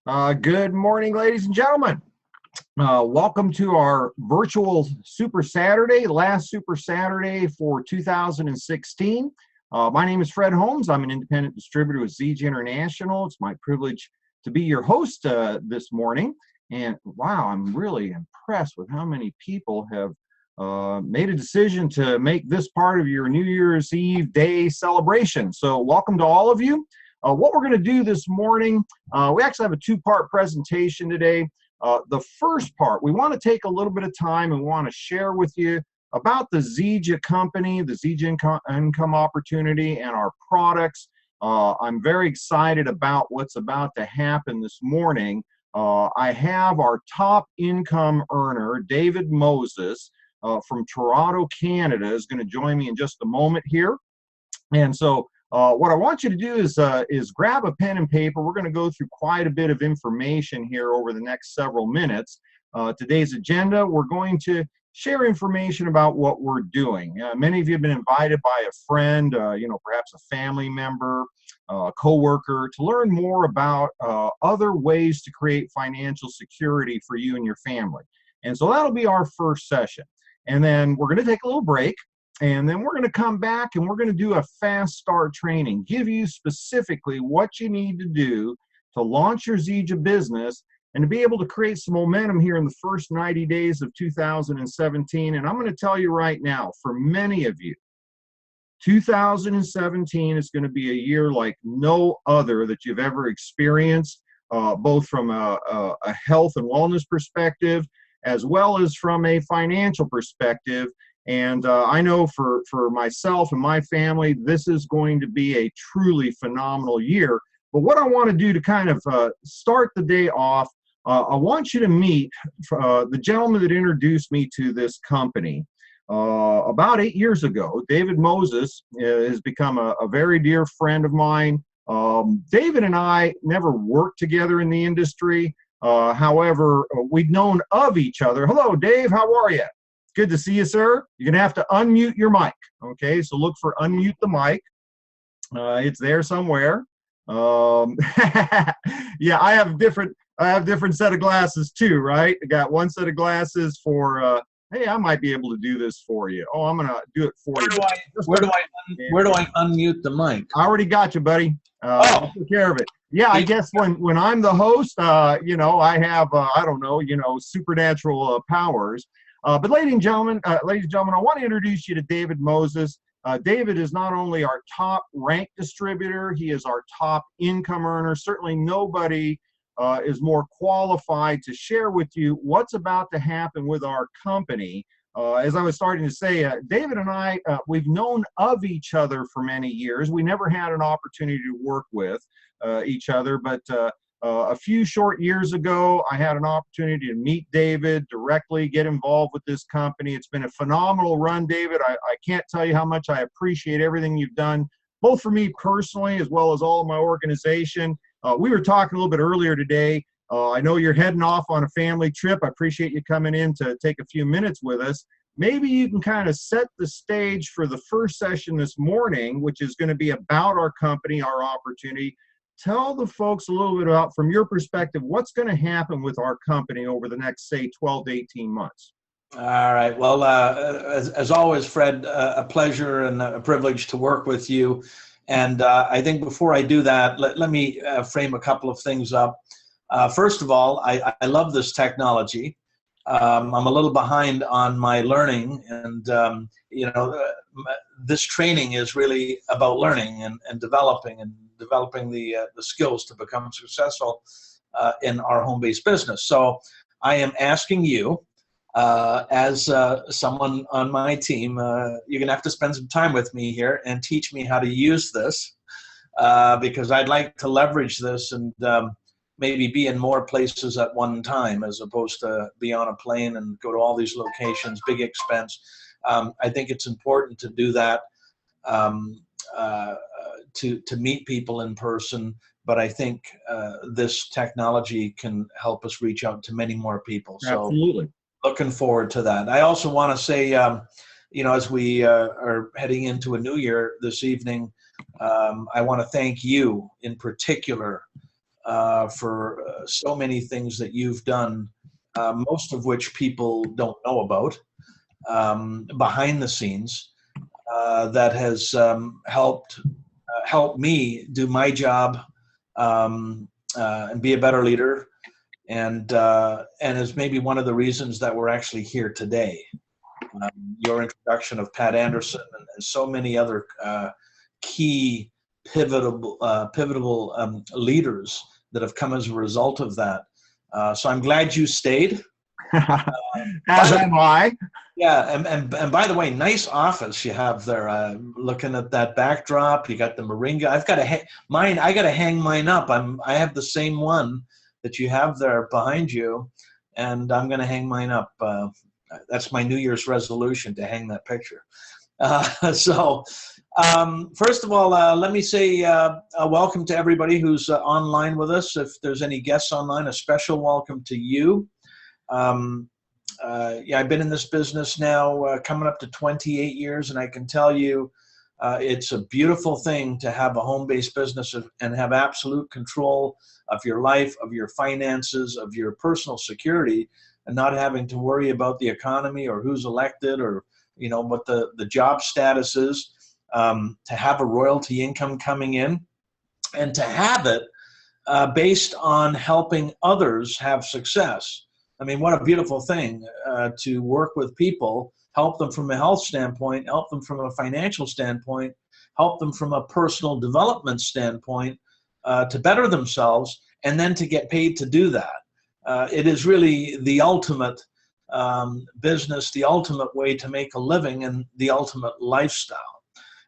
Good morning, ladies and gentlemen. Welcome to our virtual Super Saturday, last Super Saturday for 2016. My name is Fred Holmes. I'm an independent distributor with Zija International. It's my privilege to be your host this morning. And wow, I'm really impressed with how many people have made a decision to make this part of your New Year's Eve day celebration. So welcome to all of you. What we're going to do this morning, we actually have a two-part presentation today. The first part, we want to take a little bit of time and want to share with you about the Zija company, the Zija income opportunity, and our products. I'm very excited about what's about to happen this morning. I have our top income earner, David Moses, from Toronto, Canada, is going to join me in just a moment here. And so what I want you to do is grab a pen and paper. We're going to go through quite a bit of information here over the next several minutes. Today's agenda, we're going to share information about what we're doing. Many of you have been invited by a friend, perhaps a family member, a coworker, to learn more about other ways to create financial security for you and your family. And so that'll be our first session. And then we're going to take a little break. And then we're going to come back and we're going to do a fast start training, give you specifically what you need to do to launch your Zija business and to be able to create some momentum here in the first 90 days of 2017. And I'm going to tell you right now, for many of you, 2017 is going to be a year like no other that you've ever experienced, both from a health and wellness perspective, as well as from a financial perspective. And I know for myself and my family, this is going to be a truly phenomenal year. But what I want to do to kind of start the day off, I want you to meet the gentleman that introduced me to this company. About 8 years ago, David Moses has become a very dear friend of mine. David and I never worked together in the industry. However, we'd known of each other. Hello, Dave. How are you? Good to see you, sir. You're going to have to unmute your mic. Okay, so look for unmute the mic. It's there somewhere. Yeah, I have different set of glasses too, right? I got one set of glasses for, hey, I might be able to do this for you. Oh, I'm going to do it for you. Where do I unmute the mic? I already got you, buddy. I'll take care of it. Yeah, I guess when I'm the host, I have, I don't know, supernatural powers. But ladies and gentlemen, I want to introduce you to David Moses. David is not only our top ranked distributor, he is our top income earner. Certainly nobody is more qualified to share with you what's about to happen with our company. As I was starting to say, David and I, we've known of each other for many years. We never had an opportunity to work with each other, but a few short years ago, I had an opportunity to meet David directly, get involved with this company. It's been a phenomenal run, David. I can't tell you how much I appreciate everything you've done, both for me personally as well as all of my organization. We were talking a little bit earlier today. I know you're heading off on a family trip. I appreciate you coming in to take a few minutes with us. Maybe you can kind of set the stage for the first session this morning, which is going to be about our company, our opportunity. Tell the folks a little bit about, from your perspective, what's going to happen with our company over the next, say, 12 to 18 months. All right. Well, as always, Fred, a pleasure and a privilege to work with you. And I think before I do that, let me frame a couple of things up. First of all, I love this technology. I'm a little behind on my learning, and this training is really about learning and developing the skills to become successful in our home-based business. So I am asking you, as someone on my team, you're going to have to spend some time with me here and teach me how to use this, because I'd like to leverage this and maybe be in more places at one time as opposed to be on a plane and go to all these locations, big expense. I think it's important to do that, to meet people in person, but I think this technology can help us reach out to many more people. So absolutely. Looking forward to that. I also want to say, as we are heading into a new year this evening, I want to thank you in particular for so many things that you've done, most of which people don't know about, behind the scenes, that has helped me do my job, and be a better leader, and is maybe one of the reasons that we're actually here today. Your introduction of Pat Anderson and so many other key pivotal leaders that have come as a result of that. So I'm glad you stayed. As am I. Yeah, and by the way, nice office you have there. Looking at that backdrop, you got the Moringa. I've got mine. I got to hang mine up. I have the same one that you have there behind you, and I'm going to hang mine up. That's my New Year's resolution, to hang that picture. So first of all, let me say welcome to everybody who's online with us. If there's any guests online, a special welcome to you. Yeah, I've been in this business now coming up to 28 years, and I can tell you it's a beautiful thing to have a home-based business and have absolute control of your life, of your finances, of your personal security, and not having to worry about the economy or who's elected or what the job status is. To have a royalty income coming in, and to have it based on helping others have success. I mean, what a beautiful thing to work with people, help them from a health standpoint, help them from a financial standpoint, help them from a personal development standpoint, to better themselves, and then to get paid to do that. It is really the ultimate business, the ultimate way to make a living, and the ultimate lifestyle.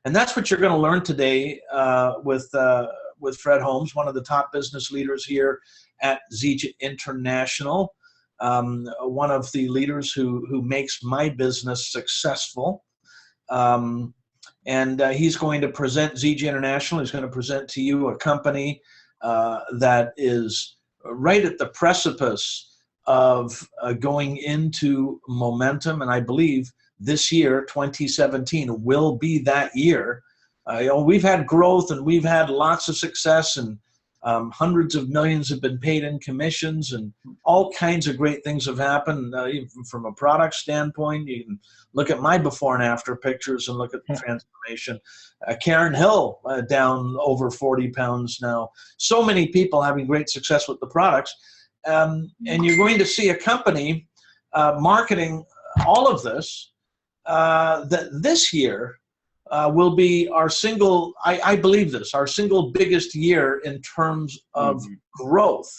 And that's what you're going to learn today with Fred Holmes, one of the top business leaders here at Zija International. One of the leaders who makes my business successful. And he's going to present Zija International. He's going to present to you a company that is right at the precipice of going into momentum. And I believe this year, 2017, will be that year. We've had growth and we've had lots of success, and hundreds of millions have been paid in commissions, and all kinds of great things have happened. From a product standpoint, you can look at my before and after pictures and look at the transformation. Karen Hill down over 40 pounds now. So many people having great success with the products. And you're going to see a company marketing all of this, that this year will be our single, I believe this, our single biggest year in terms of growth.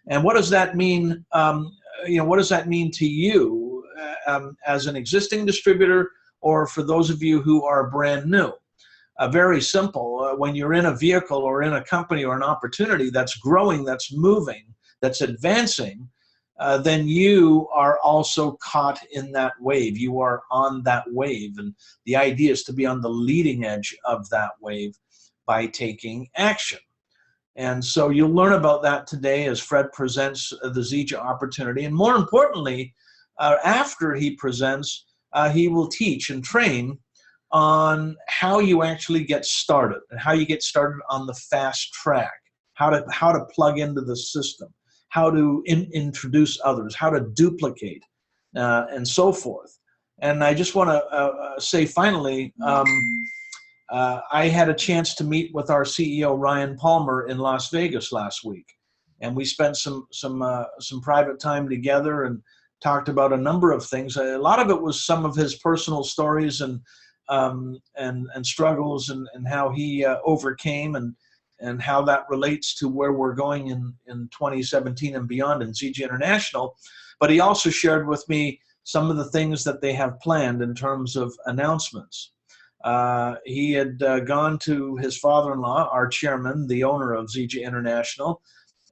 And what does that mean? What does that mean to you as an existing distributor, or for those of you who are brand new? Very simple. When you're in a vehicle or in a company or an opportunity that's growing, that's moving, that's advancing, then you are also caught in that wave. You are on that wave. And the idea is to be on the leading edge of that wave by taking action. And so you'll learn about that today as Fred presents the Zija opportunity. And more importantly, after he presents, he will teach and train on how you actually get started, and how you get started on the fast track, how to plug into the system, how to introduce others, how to duplicate, and so forth. And I just want to say finally, I had a chance to meet with our CEO, Ryan Palmer, in Las Vegas last week. And we spent some private time together and talked about a number of things. A lot of it was some of his personal stories and struggles, and how he overcame, and how that relates to where we're going in 2017 and beyond in Zija International. But he also shared with me some of the things that they have planned in terms of announcements. He had gone to his father-in-law, our chairman, the owner of Zija International,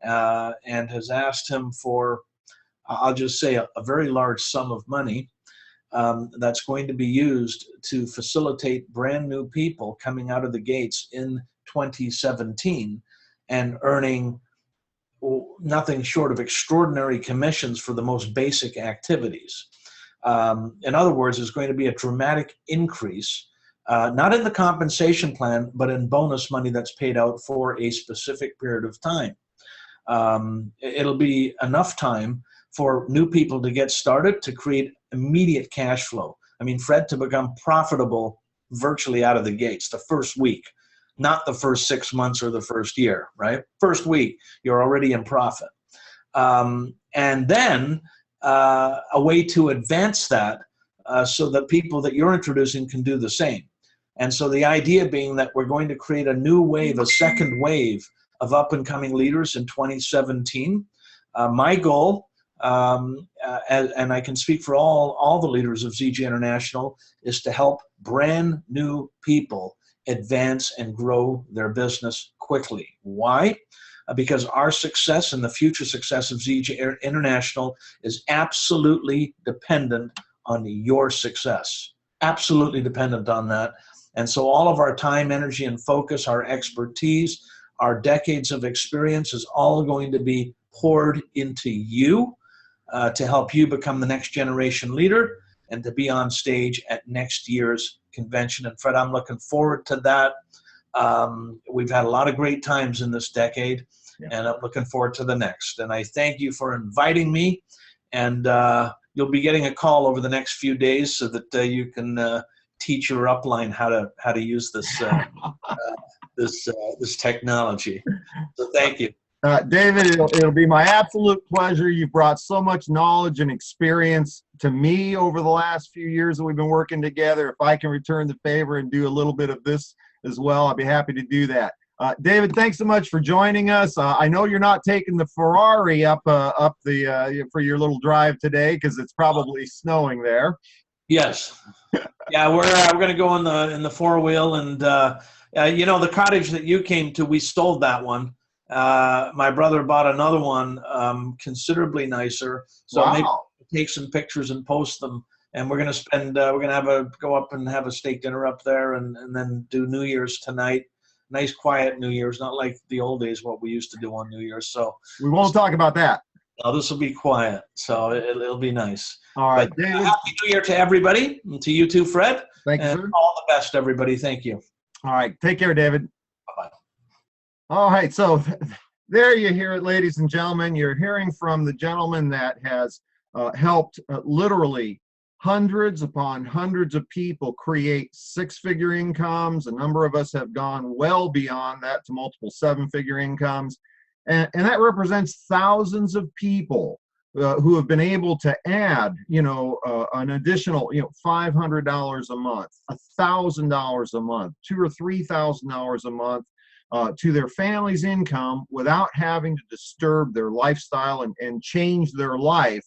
and has asked him for, I'll just say, a very large sum of money that's going to be used to facilitate brand new people coming out of the gates in 2017 and earning nothing short of extraordinary commissions for the most basic activities. In other words, there's going to be a dramatic increase, not in the compensation plan, but in bonus money that's paid out for a specific period of time. It'll be enough time for new people to get started, to create immediate cash flow. I mean, Fred, to become profitable virtually out of the gates, the first week, not the first 6 months or the first year, right? First week, you're already in profit. And then a way to advance that so that people that you're introducing can do the same. And so the idea being that we're going to create a new wave, a second wave of up-and-coming leaders in 2017. My goal, and I can speak for all the leaders of Zija International, is to help brand new people advance and grow their business quickly. Why? Because our success and the future success of Zija International is absolutely dependent on your success. Absolutely dependent on that. And so all of our time, energy, and focus, our expertise, our decades of experience is all going to be poured into you to help you become the next generation leader and to be on stage at next year's convention. And Fred, I'm looking forward to that. We've had a lot of great times in this decade, and I'm looking forward to the next. And I thank you for inviting me, and you'll be getting a call over the next few days so that you can teach your upline how to use this this technology. So thank you. David, it'll be my absolute pleasure. You've brought so much knowledge and experience to me over the last few years that we've been working together. If I can return the favor and do a little bit of this as well, I'd be happy to do that. David, thanks so much for joining us. I know you're not taking the Ferrari up the for your little drive today because it's probably snowing there. Yes. Yeah, we're going to go in the four-wheel, and you know, the cottage that you came to, we stole that one. My brother bought another one, considerably nicer. So Wow. maybe take some pictures and post them. And we're going to go up and have a steak dinner up there, and then do New Year's tonight. Nice, quiet New Year's, not like the old days, what we used to do on New Year's. So We won't talk about that. no, this will be quiet. So it'll be nice. All right, But, David. Happy New Year to everybody, and to you too, Fred. Thank you, And sir. all the best, everybody. Thank you. All right, take care, David. Bye-bye. All right, so there you hear it, ladies and gentlemen. You're hearing from the gentleman that has helped literally hundreds upon hundreds of people create six-figure incomes. A number of us have gone well beyond that to multiple seven-figure incomes. And that represents thousands of people who have been able to add, an additional, $500 a month, $1,000 a month, $2,000 or $3,000 a month to their family's income without having to disturb their lifestyle and change their life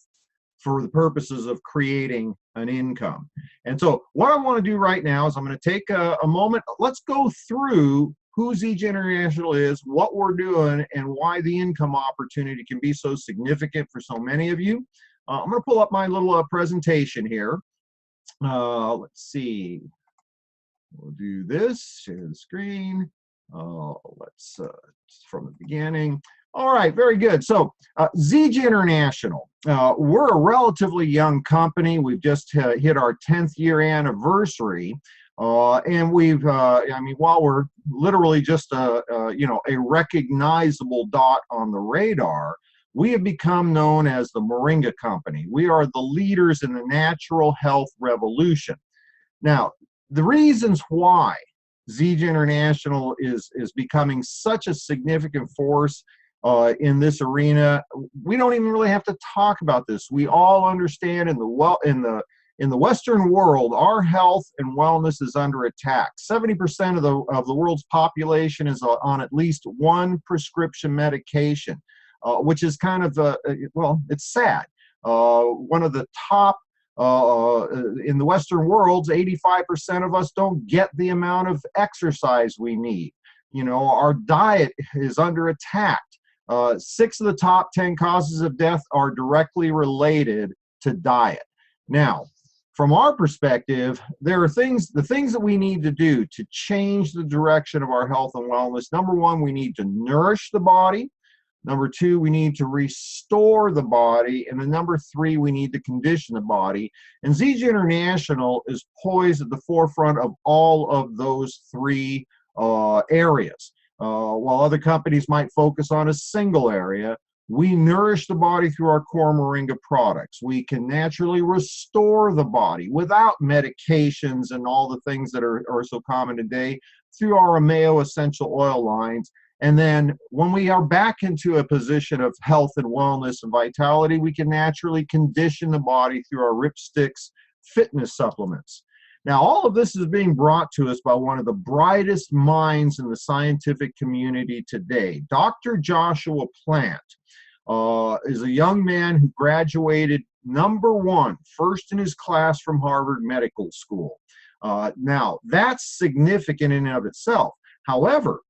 for the purposes of creating an income. And so what I want to do right now is I'm going to take a moment. Let's go through who Zija International is, what we're doing, and why the income opportunity can be so significant for so many of you. I'm going to pull up my little presentation here. Let's see. We'll do this, share the screen. Let's from the beginning. All right, very good. So Zija International, we're a relatively young company. We've just hit our 10th year anniversary. And we've, while we're literally just a recognizable dot on the radar, we have become known as the Moringa Company. We are the leaders in the natural health revolution. Now, the reasons why Zija International is becoming such a significant force in this arena, we don't even really have to talk about this. We all understand in the Western world, our health and wellness is under attack. 70% of the world's population is on at least one prescription medication, which is kind of, it's sad. One of the top, in the Western world, 85% of us don't get the amount of exercise we need. Our diet is under attack. 6 of the top 10 causes of death are directly related to diet. Now, from our perspective, there are the things that we need to do to change the direction of our health and wellness. Number one, we need to nourish the body. Number two, we need to restore the body. And then number three, we need to condition the body. And Zija International is poised at the forefront of all of those three areas. While other companies might focus on a single area, we nourish the body through our core Moringa products. We can naturally restore the body without medications and all the things that are so common today through our Ameo essential oil lines. And then when we are back into a position of health and wellness and vitality, we can naturally condition the body through our Ripsticks fitness supplements. Now, all of this is being brought to us by one of the brightest minds in the scientific community today. Dr. Joshua Plant is a young man who graduated #1, first in his class from Harvard Medical School. Now, that's significant in and of itself. However,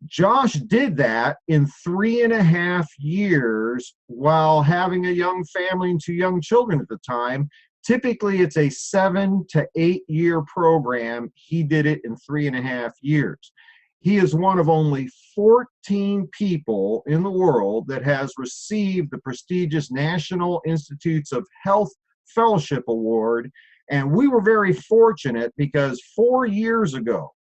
Josh did that in 3.5 years while having a young family and 2 young children at the time. Typically, it's a 7 to 8 year program. He did it in 3.5 years. He is one of only 14 people in the world that has received the prestigious National Institutes of Health Fellowship Award. And we were very fortunate because 4 years ago,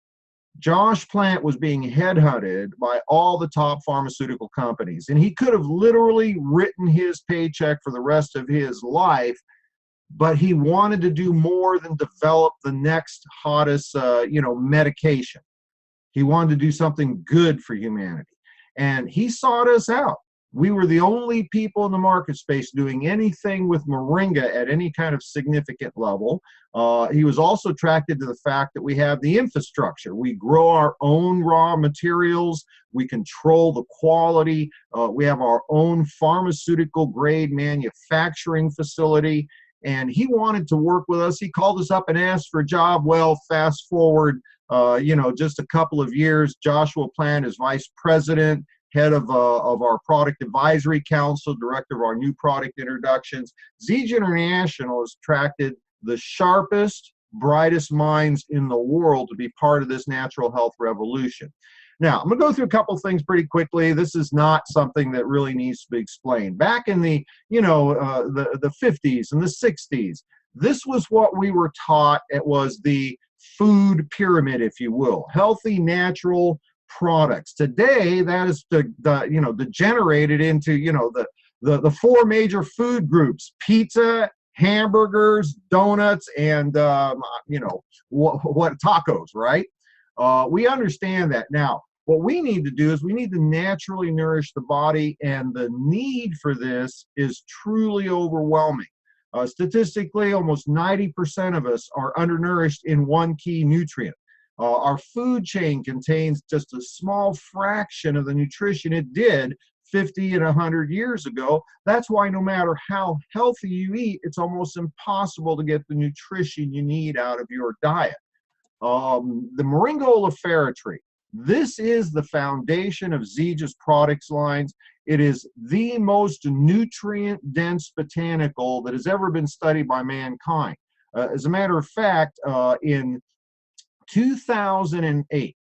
Josh Plant was being headhunted by all the top pharmaceutical companies. And he could have literally written his paycheck for the rest of his life, but he wanted to do more than develop the next hottest, medication. He wanted to do something good for humanity. And he sought us out. We were the only people in the market space doing anything with Moringa at any kind of significant level. He was also attracted to the fact that we have the infrastructure. We grow our own raw materials. We control the quality. We have our own pharmaceutical grade manufacturing facility. And he wanted to work with us. He called us up and asked for a job. Well, fast forward, just a couple of years, Joshua Plant is vice president, head of our product advisory council, director of our new product introductions. Zija International has attracted the sharpest, brightest minds in the world to be part of this natural health revolution. Now, I'm going to go through a couple of things pretty quickly. This is not something that really needs to be explained. Back in the 50s and the 60s, this was what we were taught. It was the food pyramid, if you will, healthy, natural products. Today, that is degenerated into the 4 major food groups: pizza, hamburgers, donuts, and tacos. Right? We understand that now. What we need to do is we need to naturally nourish the body, and the need for this is truly overwhelming. Statistically, almost 90% of us are undernourished in one key nutrient. Our food chain contains just a small fraction of the nutrition it did 50 and 100 years ago. That's why no matter how healthy you eat, it's almost impossible to get the nutrition you need out of your diet. The Moringa oleifera tree. This is the foundation of Zija's products lines. It is the most nutrient-dense botanical that has ever been studied by mankind. As a matter of fact, in 2008,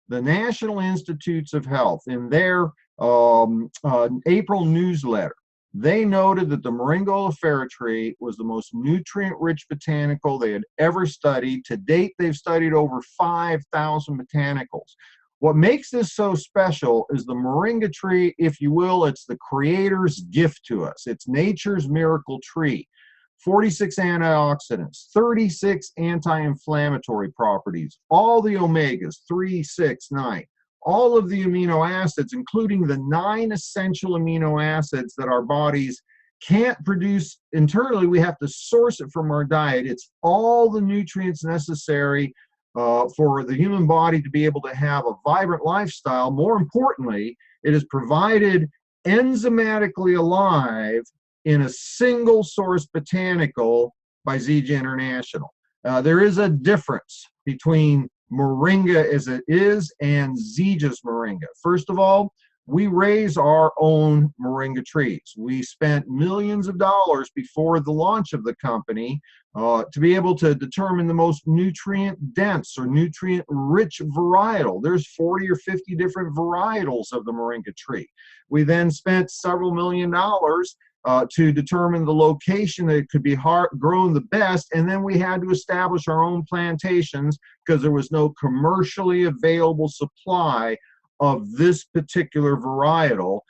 the National Institutes of Health, in their April newsletter, they noted that the Moringa oleifera tree was the most nutrient-rich botanical they had ever studied. To date, they've studied over 5,000 botanicals. What makes this so special is the Moringa tree, if you will, it's the creator's gift to us. It's nature's miracle tree. 46 antioxidants, 36 anti-inflammatory properties, all the omegas, 3, 6, 9. All of the amino acids, including the 9 essential amino acids that our bodies can't produce internally. We have to source it from our diet. It's all the nutrients necessary for the human body to be able to have a vibrant lifestyle. More importantly, it is provided enzymatically alive in a single source botanical by Zija International. There is a difference between Moringa as it is and Zija's Moringa. First of all, we raise our own Moringa trees. We spent millions of dollars before the launch of the company to be able to determine the most nutrient dense or nutrient rich varietal. There's 40 or 50 different varietals of the Moringa tree. We then spent several $million to determine the location that it could be grown the best, and then we had to establish our own plantations because there was no commercially available supply of this particular varietal.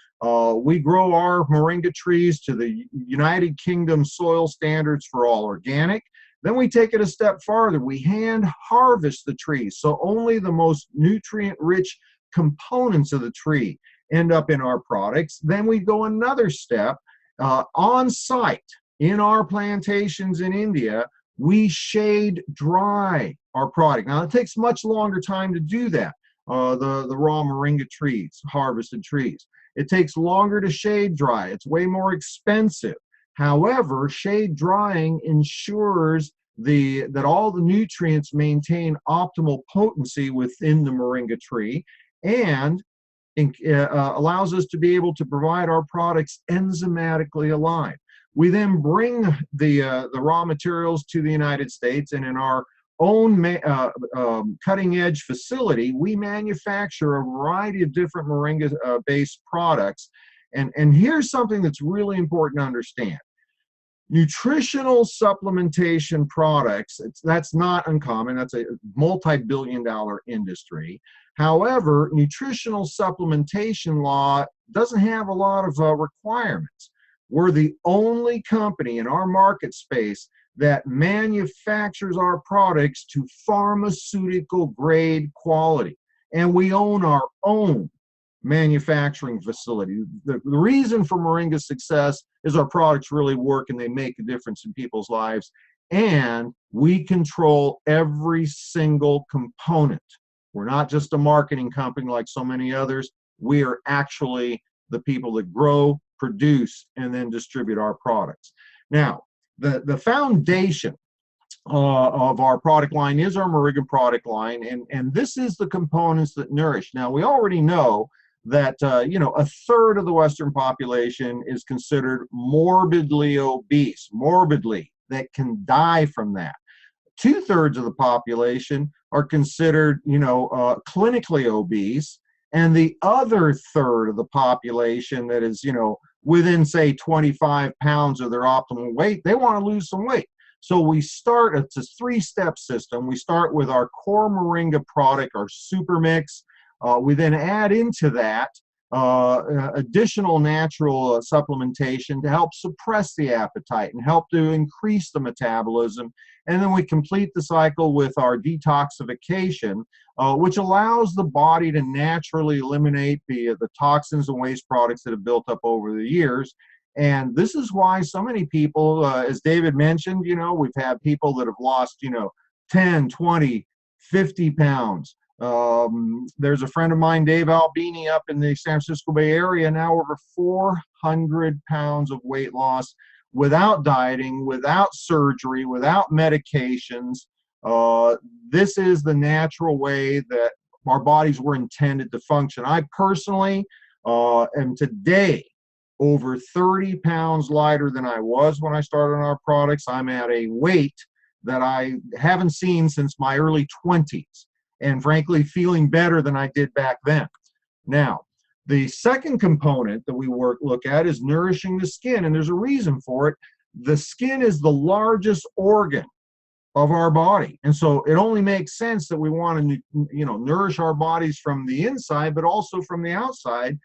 We grow our Moringa trees to the United Kingdom soil standards for all organic. Then we take it a step farther. We hand harvest the trees, so only the most nutrient-rich components of the tree end up in our products. Then we go another step. On site in our plantations in India, we shade dry our product. Now, it takes much longer time to do that, the raw Moringa trees, harvested trees. It takes longer to shade dry. It's way more expensive. However, shade drying ensures that all the nutrients maintain optimal potency within the Moringa tree, and allows us to be able to provide our products enzymatically aligned. We then bring the raw materials to the United States, and in our own cutting-edge facility, we manufacture a variety of different Moringa-based products. And here's something that's really important to understand. Nutritional supplementation products, that's not uncommon. That's a multi-billion-dollar industry. However, nutritional supplementation law doesn't have a lot of requirements. We're the only company in our market space that manufactures our products to pharmaceutical grade quality. And we own our own manufacturing facility. The reason for Moringa's success is our products really work and they make a difference in people's lives. And we control every single component. We're not just a marketing company like so many others. We are actually the people that grow, produce, and then distribute our products. Now, the foundation of our product line is our Moringa product line, and this is the components that nourish. Now, we already know that a third of the Western population is considered morbidly obese, that can die from that. 2/3 of the population are considered, clinically obese, and the other third of the population that is, within, say, 25 pounds of their optimal weight, they want to lose some weight. So we start, it's a 3-step system. We start with our core Moringa product, our super mix. We then add into that additional natural supplementation to help suppress the appetite and help to increase the metabolism. And then we complete the cycle with our detoxification, which allows the body to naturally eliminate the toxins and waste products that have built up over the years. And this is why so many people, as David mentioned, we've had people that have lost, 10, 20, 50 pounds. There's a friend of mine, Dave Albini, up in the San Francisco Bay Area, now over 400 pounds of weight loss without dieting, without surgery, without medications. This is the natural way that our bodies were intended to function. I personally am today over 30 pounds lighter than I was when I started on our products. I'm at a weight that I haven't seen since my early 20s. And frankly, feeling better than I did back then. Now, the second component that we look at is nourishing the skin, and there's a reason for it. The skin is the largest organ of our body, and so it only makes sense that we want to, nourish our bodies from the inside, but also from the outside.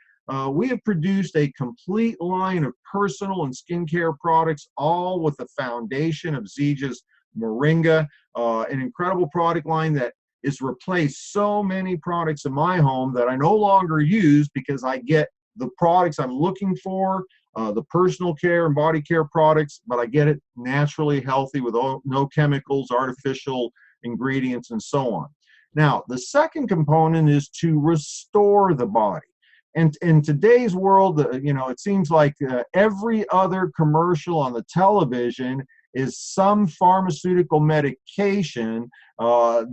We have produced a complete line of personal and skincare products, all with the foundation of Zija's Moringa, an incredible product line that is replaced so many products in my home that I no longer use because I get the products I'm looking for, the personal care and body care products, but I get it naturally healthy with no chemicals, artificial ingredients, and so on. Now, the second component is to restore the body. And in today's world, it seems like every other commercial on the television is some pharmaceutical medication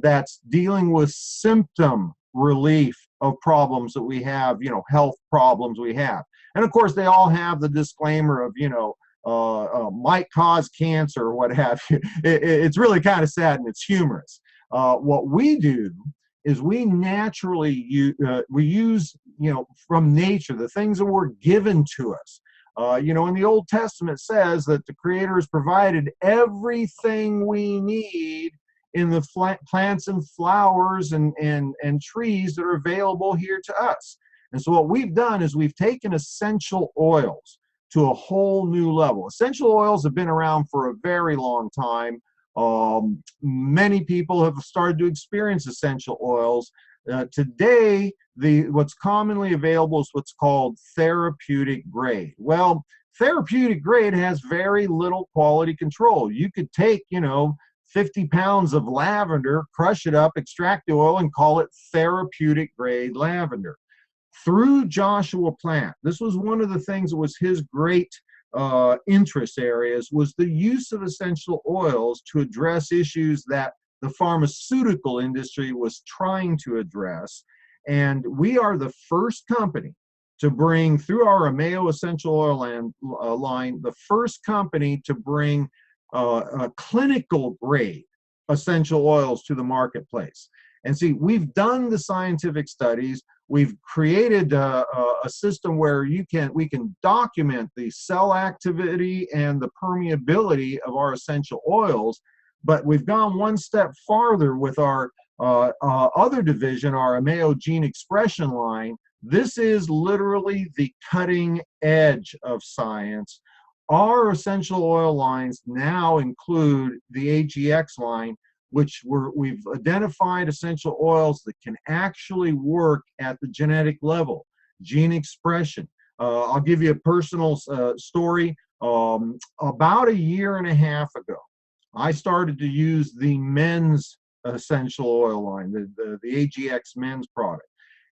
that's dealing with symptom relief of problems that we have, health problems we have. And of course, they all have the disclaimer of, might cause cancer or what have you. It's really kind of sad and it's humorous. What we do is we naturally use, from nature, the things that were given to us. In the Old Testament says that the Creator has provided everything we need in the plants and flowers and trees that are available here to us. And so what we've done is we've taken essential oils to a whole new level. Essential oils have been around for a very long time. Many people have started to experience essential oils. Today, what's commonly available is what's called therapeutic grade. Well, therapeutic grade has very little quality control. You could take, 50 pounds of lavender, crush it up, extract the oil, and call it therapeutic grade lavender. Through Joshua Plant, this was one of the things that was his great interest areas, was the use of essential oils to address issues that the pharmaceutical industry was trying to address. And we are the first company to bring, through our Ameo essential oil line, the first company to bring clinical grade essential oils to the marketplace. And see, we've done the scientific studies. We've created a system where we can document the cell activity and the permeability of our essential oils. But we've gone one step farther with our other division, our Ameo Gene Expression line. This is literally the cutting edge of science. Our essential oil lines now include the AGX line, which we've identified essential oils that can actually work at the genetic level, gene expression. I'll give you a personal story. About a year and a half ago, I started to use the men's essential oil line, the AGX men's product.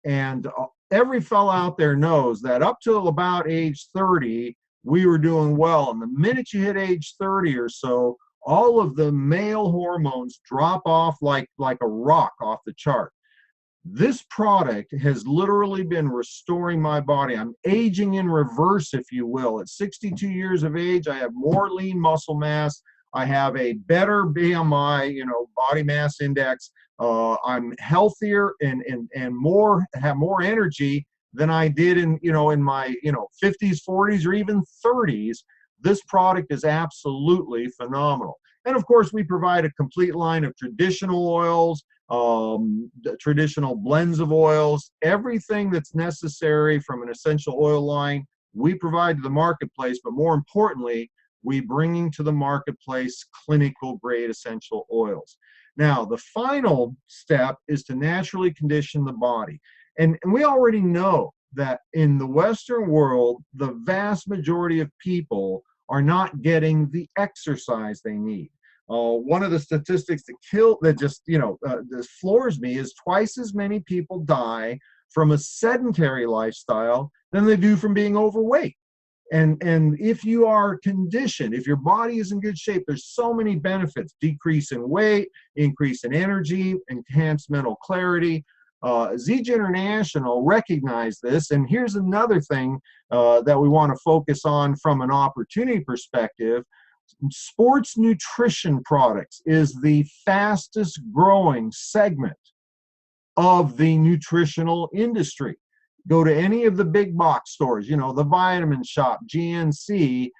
And every fellow out there knows that up till about age 30, we were doing well. And the minute you hit age 30 or so, all of the male hormones drop off like a rock off the chart. This product has literally been restoring my body. I'm aging in reverse, if you will. At 62 years of age, I have more lean muscle mass. I have a better BMI, body mass index. I'm healthier and have more energy than I did in my 50s, 40s, or even 30s. This product is absolutely phenomenal. And of course, we provide a complete line of traditional oils, traditional blends of oils, everything that's necessary from an essential oil line, we provide to the marketplace. But more importantly, we bringing to the marketplace clinical grade essential oils. Now, the final step is to naturally condition the body. And we already know that in the Western world, the vast majority of people are not getting the exercise they need. One of the statistics that floors me is twice as many people die from a sedentary lifestyle than they do from being overweight. And if you are conditioned, if your body is in good shape, there's so many benefits: decrease in weight, increase in energy, enhanced mental clarity. Zija International recognized this, and here's another thing that we want to focus on from an opportunity perspective. Sports nutrition products is the fastest growing segment of the nutritional industry. Go to any of the big box stores, the Vitamin Shop, GNC,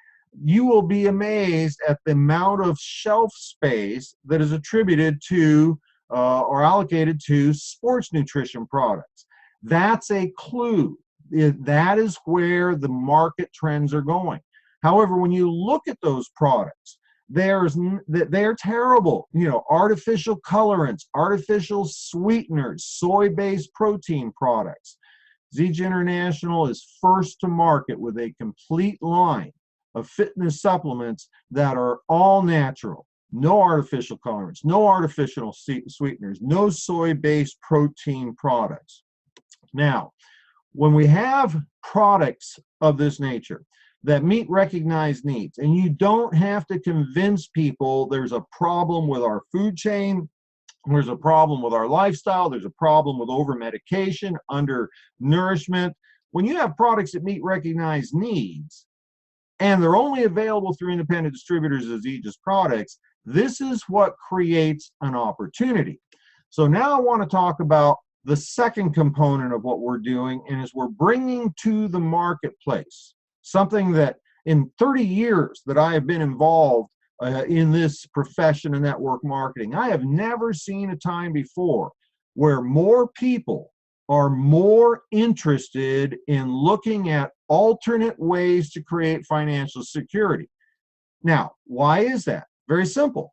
you will be amazed at the amount of shelf space that is attributed to or allocated to sports nutrition products. That's a clue. That is where the market trends are going. However, when you look at those products, they're terrible. Artificial colorants, artificial sweeteners, soy-based protein products. Zija International is first to market with a complete line of fitness supplements that are all natural. No artificial colorants, no artificial sweeteners, no soy-based protein products. Now, when we have products of this nature that meet recognized needs, and you don't have to convince people there's a problem with our food chain, there's a problem with our lifestyle, there's a problem with overmedication, undernourishment. When you have products that meet recognized needs, and they're only available through independent distributors as Zija's products, this is what creates an opportunity. So now I want to talk about the second component of what we're doing, and is we're bringing to the marketplace something that in 30 years that I have been involved in this profession of network marketing. I have never seen a time before where more people are more interested in looking at alternate ways to create financial security. Now, why is that? Very simple.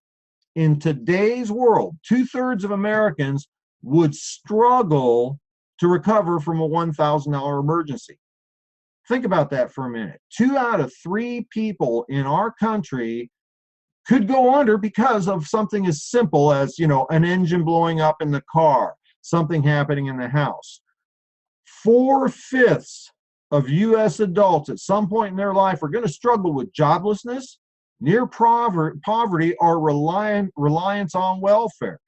In today's world, 2/3 of Americans would struggle to recover from a $1,000 emergency. Think about that for a minute. 2 out of 3 people in our country could go under because of something as simple as, an engine blowing up in the car, something happening in the house. 4/5 of U.S. adults at some point in their life are going to struggle with joblessness, near poverty, or reliance on welfare.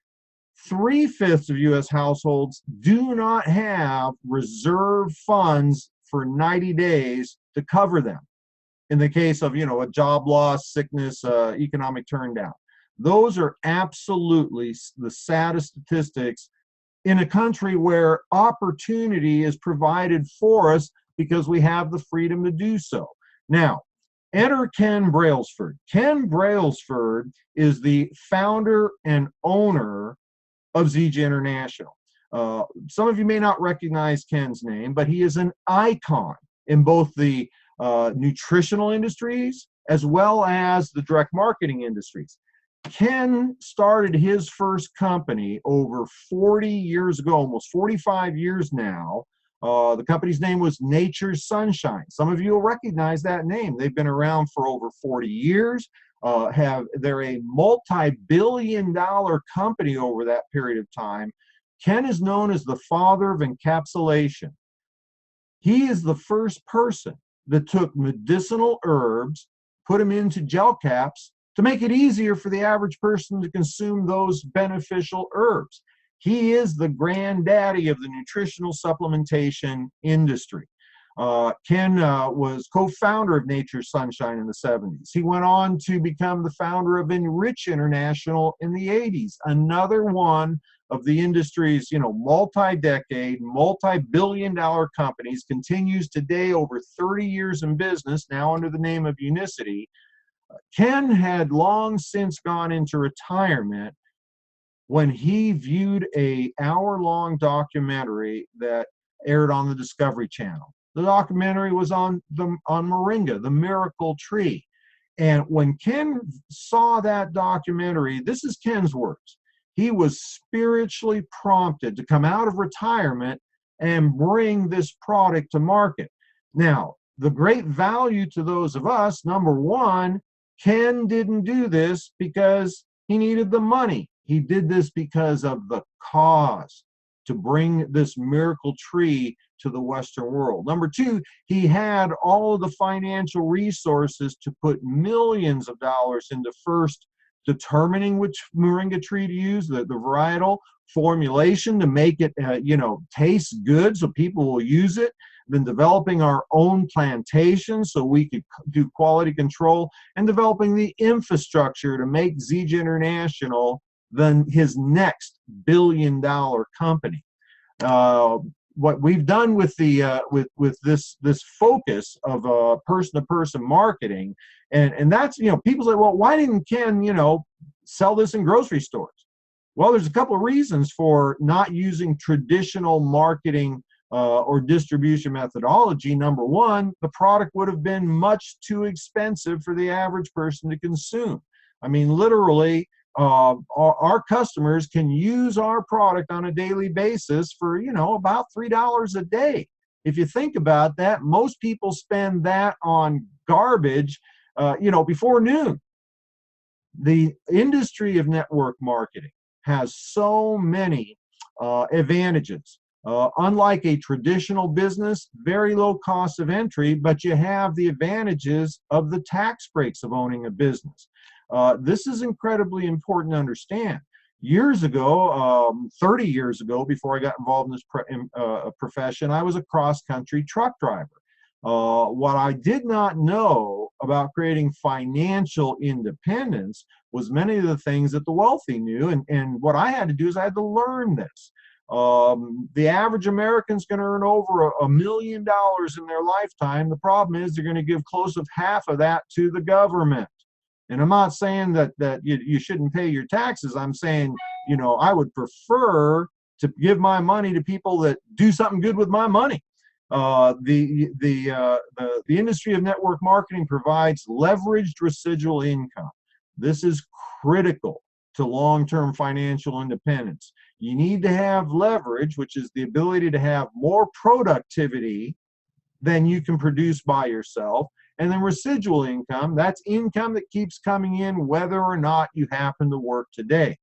3/5 of U.S. households do not have reserve funds for 90 days to cover them in the case of, a job loss, sickness, economic turndown. Those are absolutely the saddest statistics in a country where opportunity is provided for us because we have the freedom to do so. Now, enter Ken Brailsford. Ken Brailsford is the founder and owner of Zija International. Some of you may not recognize Ken's name, but he is an icon in both the nutritional industries as well as the direct marketing industries. Ken started his first company over 40 years ago, almost 45 years now. The company's name was Nature's Sunshine. Some of you will recognize that name. They've been around for over 40 years. They're a multi-billion-dollar company over that period of time. Ken is known as the father of encapsulation. He is the first person that took medicinal herbs, put them into gel caps to make it easier for the average person to consume those beneficial herbs. He is the granddaddy of the nutritional supplementation industry. Ken was co-founder of Nature's Sunshine in the 70s. He went on to become the founder of NOURISH International in the 80s, another one of the industry's, multi-decade, multi-billion-dollar companies, continues today over 30 years in business, now under the name of Unicity. Ken had long since gone into retirement when he viewed an hour-long documentary that aired on the Discovery Channel. The documentary was on Moringa, the miracle tree. And when Ken saw that documentary, this is Ken's words, he was spiritually prompted to come out of retirement and bring this product to market. Now, the great value to those of us, number one, Ken didn't do this because he needed the money. He did this because of the cause, to bring this miracle tree to the Western world. Number two, he had all of the financial resources to put millions of dollars into first determining which moringa tree to use, the varietal formulation to make it, taste good so people will use it, then developing our own plantation so we could do quality control, and developing the infrastructure to make Zija International then his next billion-dollar company. What we've done with the with this focus of person-to-person marketing, and that's, people say, well, why didn't Ken sell this in grocery stores? Well, there's a couple of reasons for not using traditional marketing or distribution methodology. Number one, the product would have been much too expensive for the average person to consume. I mean, literally, our customers can use our product on a daily basis for, about $3 a day. If you think about that, most people spend that on garbage, before noon. The industry of network marketing has so many advantages. Unlike a traditional business, very low cost of entry, but you have the advantages of the tax breaks of owning a business. This is incredibly important to understand. Years ago, 30 years ago, before I got involved in this profession, I was a cross-country truck driver. What I did not know about creating financial independence was many of the things that the wealthy knew, and what I had to do is I had to learn this. The average American's going to earn over $1 million in their lifetime. The problem is they're going to give close to half of that to the government. And I'm not saying that you shouldn't pay your taxes. I'm saying, you know, I would prefer to give my money to people that do something good with my money. The industry of network marketing provides leveraged residual income. This is critical to long-term financial independence. You need to have leverage, which is the ability to have more productivity than you can produce by yourself. And then residual income, that's income that keeps coming in whether or not you happen to work today.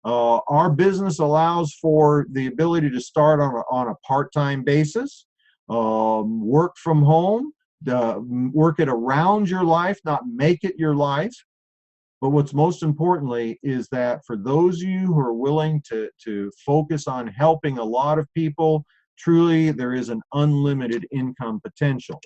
Our business allows for the ability to start on a part-time basis, work from home, work it around your life, not make it your life. But what's most importantly is that for those of you who are willing to focus on helping a lot of people, truly there is an unlimited income potential.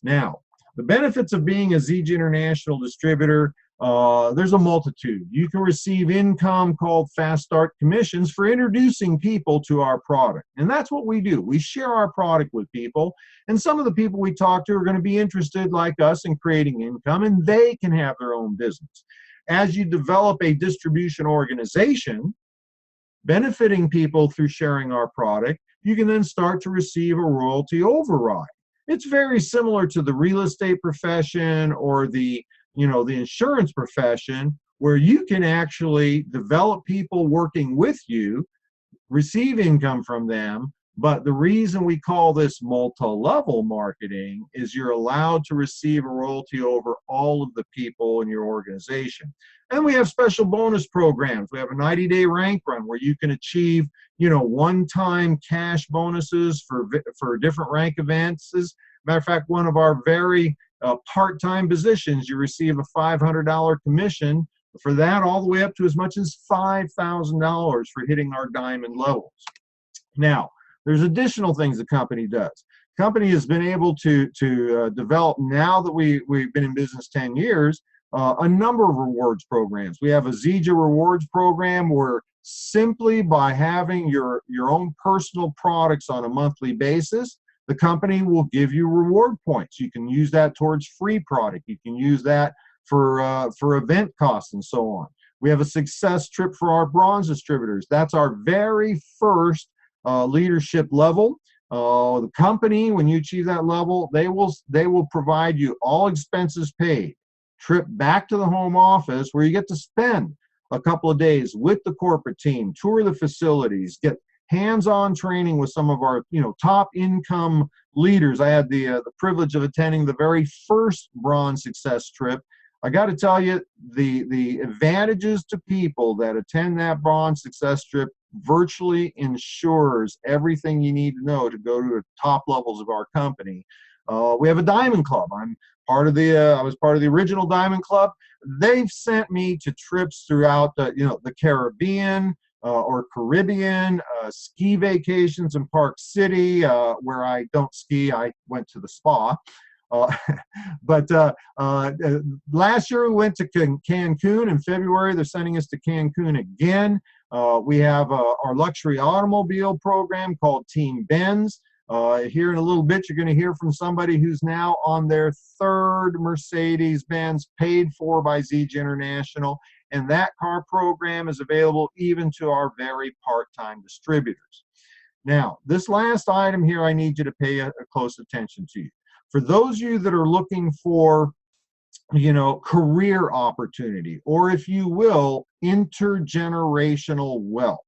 Now, the benefits of being a Zija International distributor, there's a multitude. You can receive income called fast start commissions for introducing people to our product. And that's what we do. We share our product with people. And some of the people we talk to are going to be interested, like us, in creating income, and they can have their own business. As you develop a distribution organization, benefiting people through sharing our product, you can then start to receive a royalty override. It's very similar to the real estate profession or the insurance profession, where you can actually develop people working with you, receive income from them. But the reason we call this multi-level marketing is you're allowed to receive a royalty over all of the people in your organization. And we have special bonus programs. We have a 90-day rank run where you can achieve, one-time cash bonuses for different rank events. As a matter of fact, one of our very part-time positions, you receive a $500 commission for that, all the way up to as much as $5,000 for hitting our diamond levels. Now, there's additional things the company does. Company has been able to develop, now that we've been in business 10 years, a number of rewards programs. We have a Zija rewards program where simply by having your own personal products on a monthly basis, the company will give you reward points. You can use that towards free product. You can use that for event costs and so on. We have a success trip for our bronze distributors. That's our very first leadership level. The company, when you achieve that level, they will provide you all expenses paid, trip back to the home office where you get to spend a couple of days with the corporate team, tour the facilities, get hands-on training with some of our top income leaders. I had the privilege of attending the very first bronze success trip. I got to tell you, the advantages to people that attend that bronze success trip virtually ensures everything you need to know to go to the top levels of our company. We have a diamond club. I was part of the original diamond club. They've sent me to trips throughout the Caribbean or Caribbean, ski vacations in Park City, where I don't ski. I went to the spa. But last year we went to Cancun. In February, they're sending us to Cancun again. We have our luxury automobile program called Team Benz. Here in a little bit, you're going to hear from somebody who's now on their third Mercedes-Benz, paid for by Zija International. And that car program is available even to our very part-time distributors. Now, this last item here, I need you to pay a close attention to. For those of you that are looking for, career opportunity, or if you will, intergenerational wealth,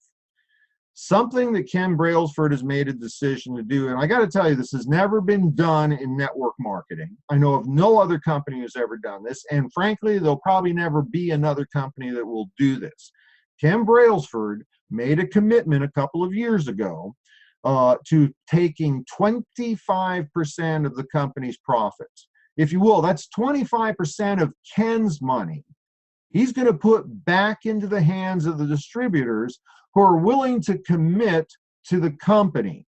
something that Ken Brailsford has made a decision to do, and I got to tell you, this has never been done in network marketing. I know of no other company who's ever done this, and frankly, there'll probably never be another company that will do this. Ken Brailsford made a commitment a couple of years ago to taking 25% of the company's profits. If you will, that's 25% of Ken's money. He's going to put back into the hands of the distributors who are willing to commit to the company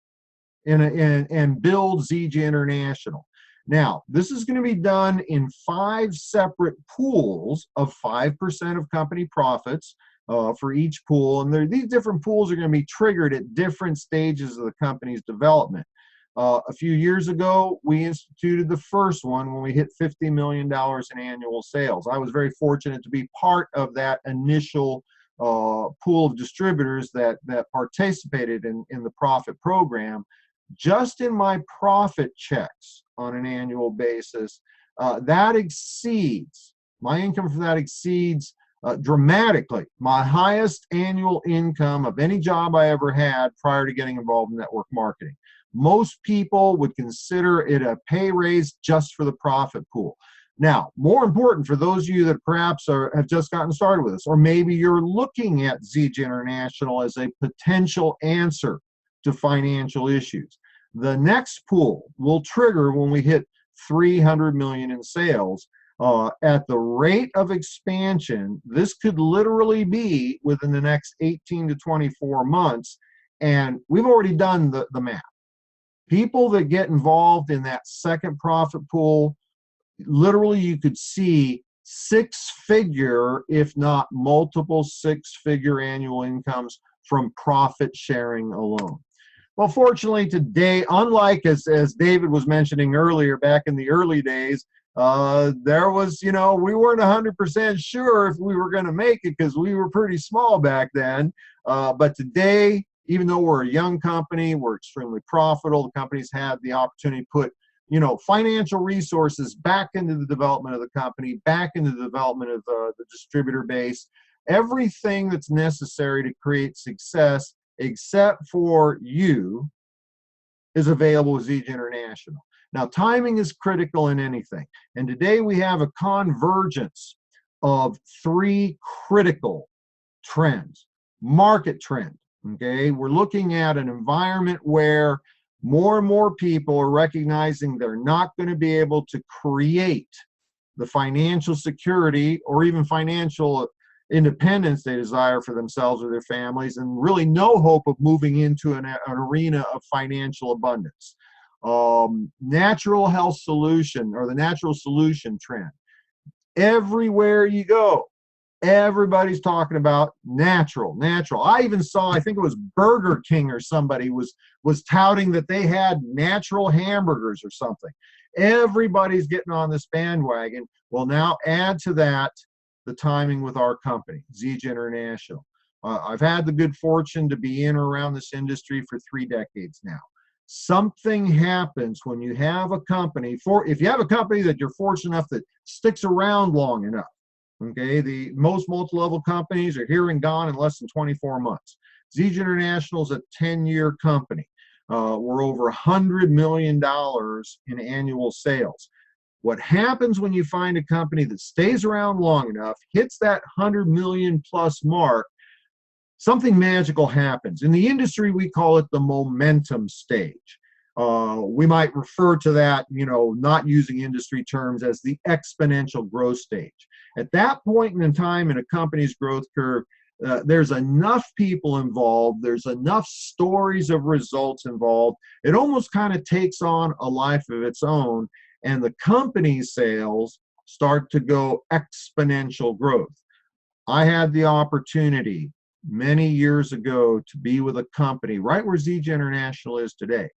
and build Zija International. Now, this is going to be done in 5 separate pools of 5% of company profits for each pool. And these different pools are going to be triggered at different stages of the company's development. A few years ago, we instituted the first one when we hit $50 million in annual sales. I was very fortunate to be part of that initial pool of distributors that participated in the profit program. Just in my profit checks on an annual basis, that exceeds, my income for that exceeds dramatically my highest annual income of any job I ever had prior to getting involved in network marketing. Most people would consider it a pay raise just for the profit pool. Now, more important for those of you that perhaps have just gotten started with us, or maybe you're looking at Zija International as a potential answer to financial issues. The next pool will trigger when we hit 300 million in sales. At the rate of expansion, this could literally be within the next 18 to 24 months, and we've already done the math. People that get involved in that second profit pool, literally you could see six-figure, if not multiple six-figure annual incomes from profit sharing alone. Well, fortunately today, unlike as David was mentioning earlier, back in the early days, there was, we weren't 100% sure if we were going to make it because we were pretty small back then. But today, even though we're a young company, we're extremely profitable. The company's had the opportunity to put, financial resources back into the development of the company, back into the development of the distributor base, everything that's necessary to create success, except for you, is available with Zija International. Now, timing is critical in anything. And today we have a convergence of three critical trends. Market trend, okay? We're looking at an environment where more and more people are recognizing they're not going to be able to create the financial security or even financial independence they desire for themselves or their families, and really no hope of moving into an arena of financial abundance. Natural health solution, or the natural solution trend. Everywhere you go, everybody's talking about natural. I even saw, I think it was Burger King or somebody was touting that they had natural hamburgers or something. Everybody's getting on this bandwagon. Well, now add to that the timing with our company, Zija International. I've had the good fortune to be in or around this industry for 3 decades now. Something happens when you have a company, if you have a company that you're fortunate enough that sticks around long enough, okay, the most multi-level companies are here and gone in less than 24 months. Zija International is a 10-year company. We're over $100 million in annual sales. What happens when you find a company that stays around long enough, hits that 100 million plus mark, something magical happens. In the industry, we call it the momentum stage. We might refer to that, not using industry terms, as the exponential growth stage. At that point in time in a company's growth curve, there's enough people involved, there's enough stories of results involved, it almost kind of takes on a life of its own, and the company's sales start to go exponential growth. I had the opportunity many years ago to be with a company right where Zija International is today.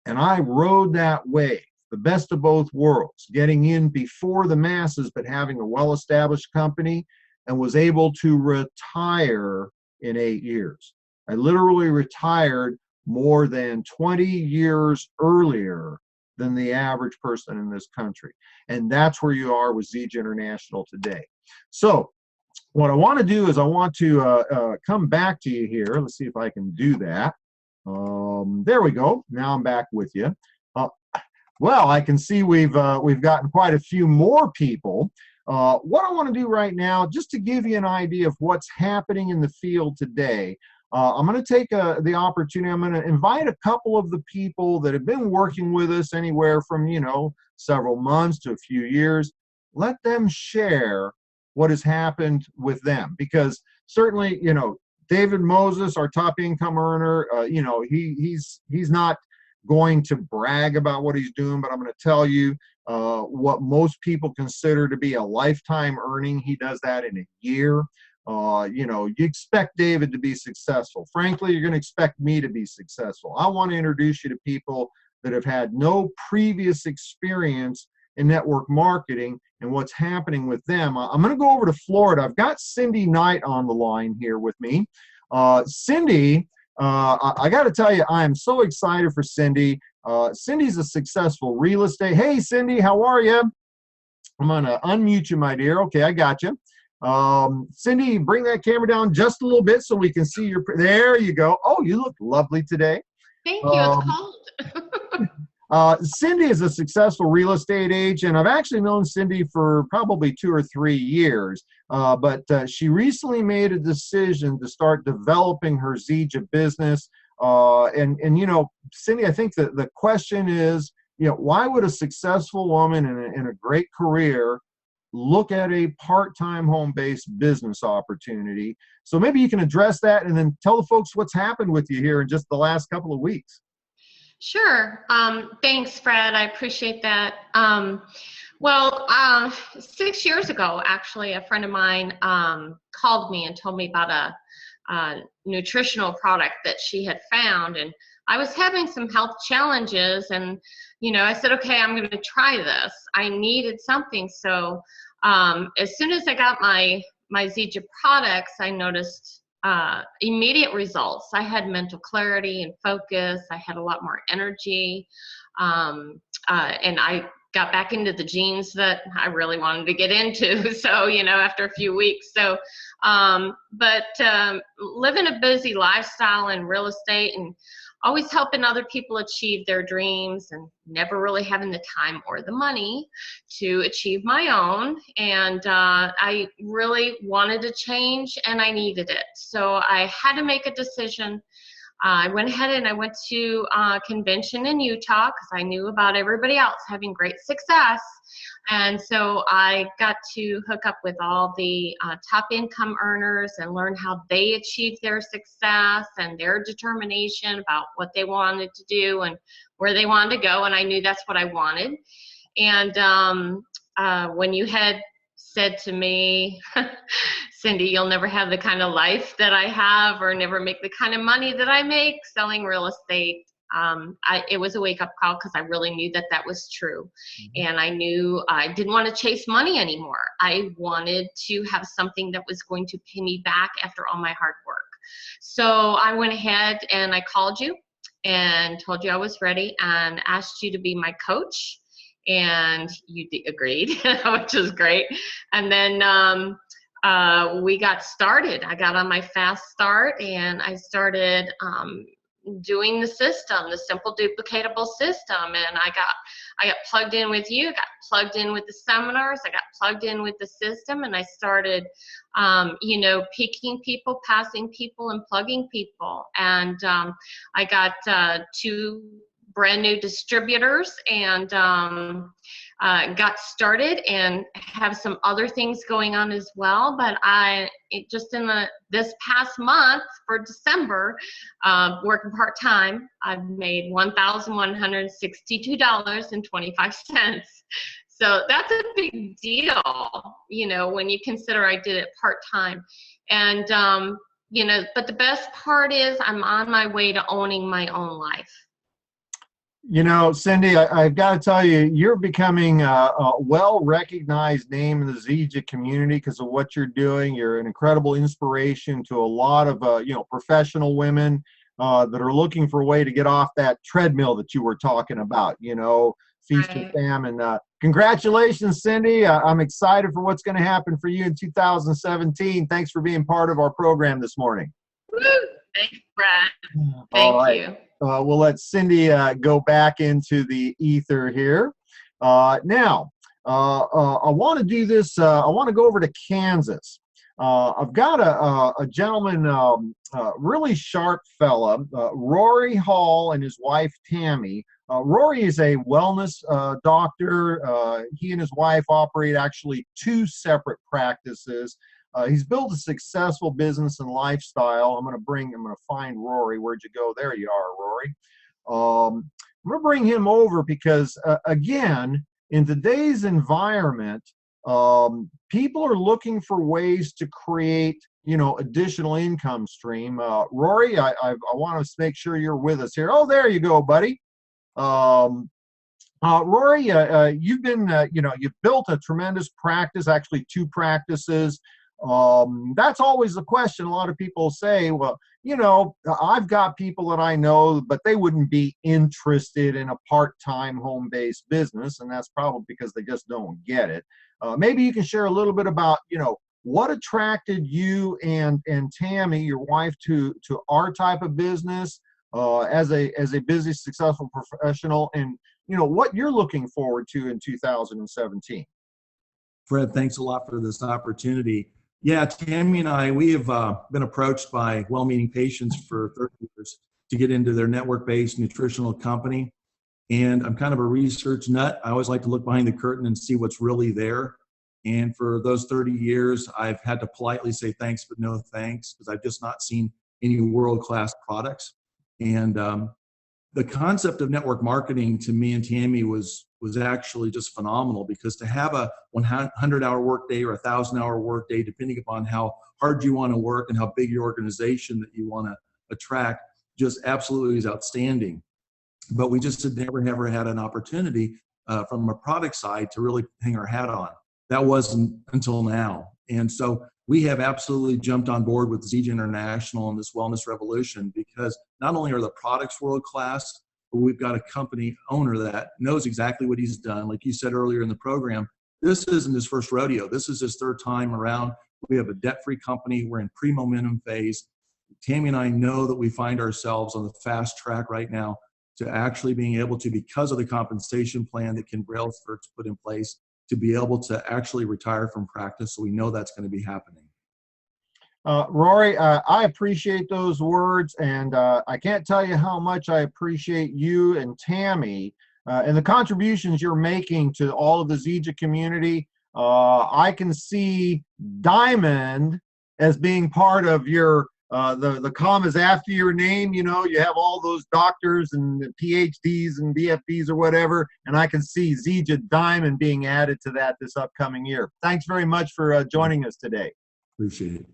And I rode that wave, the best of both worlds, getting in before the masses, but having a well-established company, and was able to retire in 8 years. I literally retired more than 20 years earlier than the average person in this country. And that's where you are with Zija International today. So what I want to do is I want to come back to you here. Let's see if I can do that. There we go. Now I'm back with you. Well, I can see we've gotten quite a few more people. What I want to do right now, just to give you an idea of what's happening in the field today, I'm going to take the opportunity. I'm going to invite a couple of the people that have been working with us anywhere from, several months to a few years. Let them share what has happened with them, because certainly, David Moses, our top income earner, he's not going to brag about what he's doing, but I'm going to tell you what most people consider to be a lifetime earning. He does that in a year. You expect David to be successful. Frankly, you're going to expect me to be successful. I want to introduce you to people that have had no previous experience in network marketing and what's happening with them. I'm going to go over to Florida. I've got Cindy Knight on the line here with me. Cindy, I got to tell you, I am so excited for Cindy. Cindy's a successful real estate. Hey, Cindy, how are you? I'm going to unmute you, my dear. Okay, I got you. Cindy, bring that camera down just a little bit so we can see your, there you go. Oh, you look lovely today. Thank you, it's cold. Cindy is a successful real estate agent. I've actually known Cindy for probably 2 or 3 years, but she recently made a decision to start developing her Zija business. And you know, Cindy, I think that the question is, you know, why would a successful woman in a great career look at a part-time home-based business opportunity? So maybe you can address that and then tell the folks what's happened with you here in just the last couple of weeks. Sure. Thanks, Fred. I appreciate that. 6 years ago, actually, a friend of mine called me and told me about a nutritional product that she had found, and I was having some health challenges, and you know, I said, okay, I'm going to try this. I needed something, so as soon as I got my Zija products, I noticed immediate results. I had mental clarity and focus. I had a lot more energy, and I got back into the genes that I really wanted to get into. So, you know, after a few weeks. So, living a busy lifestyle in real estate and always helping other people achieve their dreams and never really having the time or the money to achieve my own. And I really wanted to change and I needed it. So I had to make a decision. I went ahead and I went to a convention in Utah because I knew about everybody else having great success. And so I got to hook up with all the top income earners and learn how they achieved their success and their determination about what they wanted to do and where they wanted to go. And I knew that's what I wanted. And when you had said to me, Cindy, you'll never have the kind of life that I have or never make the kind of money that I make selling real estate, it was a wake-up call because I really knew that that was true. And I knew I didn't want to chase money anymore. I wanted to have something that was going to pay me back after all my hard work. So I went ahead and I called you and told you I was ready and asked you to be my coach. And you agreed, which is great. And then we got started. I got on my fast start and I started doing the system, the simple duplicatable system. And I got plugged in with you, got plugged in with the seminars, I got plugged in with the system, and I started, you know, picking people, passing people, and plugging people. And I got 2 brand new distributors and got started and have some other things going on as well. But just in this past month for December, working part-time, I've made $1,162.25. So that's a big deal, you know, when you consider I did it part-time. And, you know, but the best part is I'm on my way to owning my own life. You know, Cindy, I've got to tell you, you're becoming a well-recognized name in the Zija community because of what you're doing. You're an incredible inspiration to a lot of, you know, professional women that are looking for a way to get off that treadmill that you were talking about, you know, feast and famine. Congratulations, Cindy. I'm excited for what's going to happen for you in 2017. Thanks for being part of our program this morning. Woo! Thanks, Brad. Thank you. We'll let Cindy go back into the ether here. Now, I want to do this. I want to go over to Kansas. I've got a gentleman, really sharp fella, Rory Hall, and his wife, Tammy. Rory is a wellness doctor. He and his wife operate actually 2 separate practices. He's built a successful business and lifestyle. I'm going to find Rory. Where'd you go? There you are, Rory. I'm going to bring him over because, again, in today's environment, people are looking for ways to create, you know, additional income stream. Rory, I want to make sure you're with us here. Oh, there you go, buddy. Rory, you've been, you've built a tremendous practice, actually 2 practices. That's always the question. A lot of people say, well, I've got people that I know, but they wouldn't be interested in a part-time home-based business, and that's probably because they just don't get it. Maybe you can share a little bit about, what attracted you and Tammy, your wife, to our type of business as a busy, successful professional, and what you're looking forward to in 2017. Fred, thanks a lot for this opportunity. Yeah, Tammy and I, we have been approached by well-meaning patients for 30 years to get into their network-based nutritional company. And I'm kind of a research nut. I always like to look behind the curtain and see what's really there. And for those 30 years, I've had to politely say thanks, but no thanks, because I've just not seen any world-class products. And the concept of network marketing to me and Tammy was actually just phenomenal, because to have a 100-hour workday or 1,000-hour workday, depending upon how hard you want to work and how big your organization that you want to attract, just absolutely is outstanding. But we just had never ever had an opportunity from a product side to really hang our hat on. That wasn't until now. And so we have absolutely jumped on board with Zija International and this wellness revolution, because not only are the products world-class, but we've got a company owner that knows exactly what he's done. Like you said earlier in the program, this isn't his first rodeo. This is his 3rd time around. We have a debt-free company. We're in pre-momentum phase. Tammy and I know that we find ourselves on the fast track right now to actually being able to, because of the compensation plan that Ken Brailsford's put in place, to be able to actually retire from practice. So we know that's going to be happening. Rory, I appreciate those words, and I can't tell you how much I appreciate you and Tammy and the contributions you're making to all of the Zija community. I can see Diamond as being part of your the commas after your name. You have all those doctors and PhDs and BFDs or whatever, and I can see Zija Diamond being added to that this upcoming year. Thanks very much for joining us today. Appreciate it.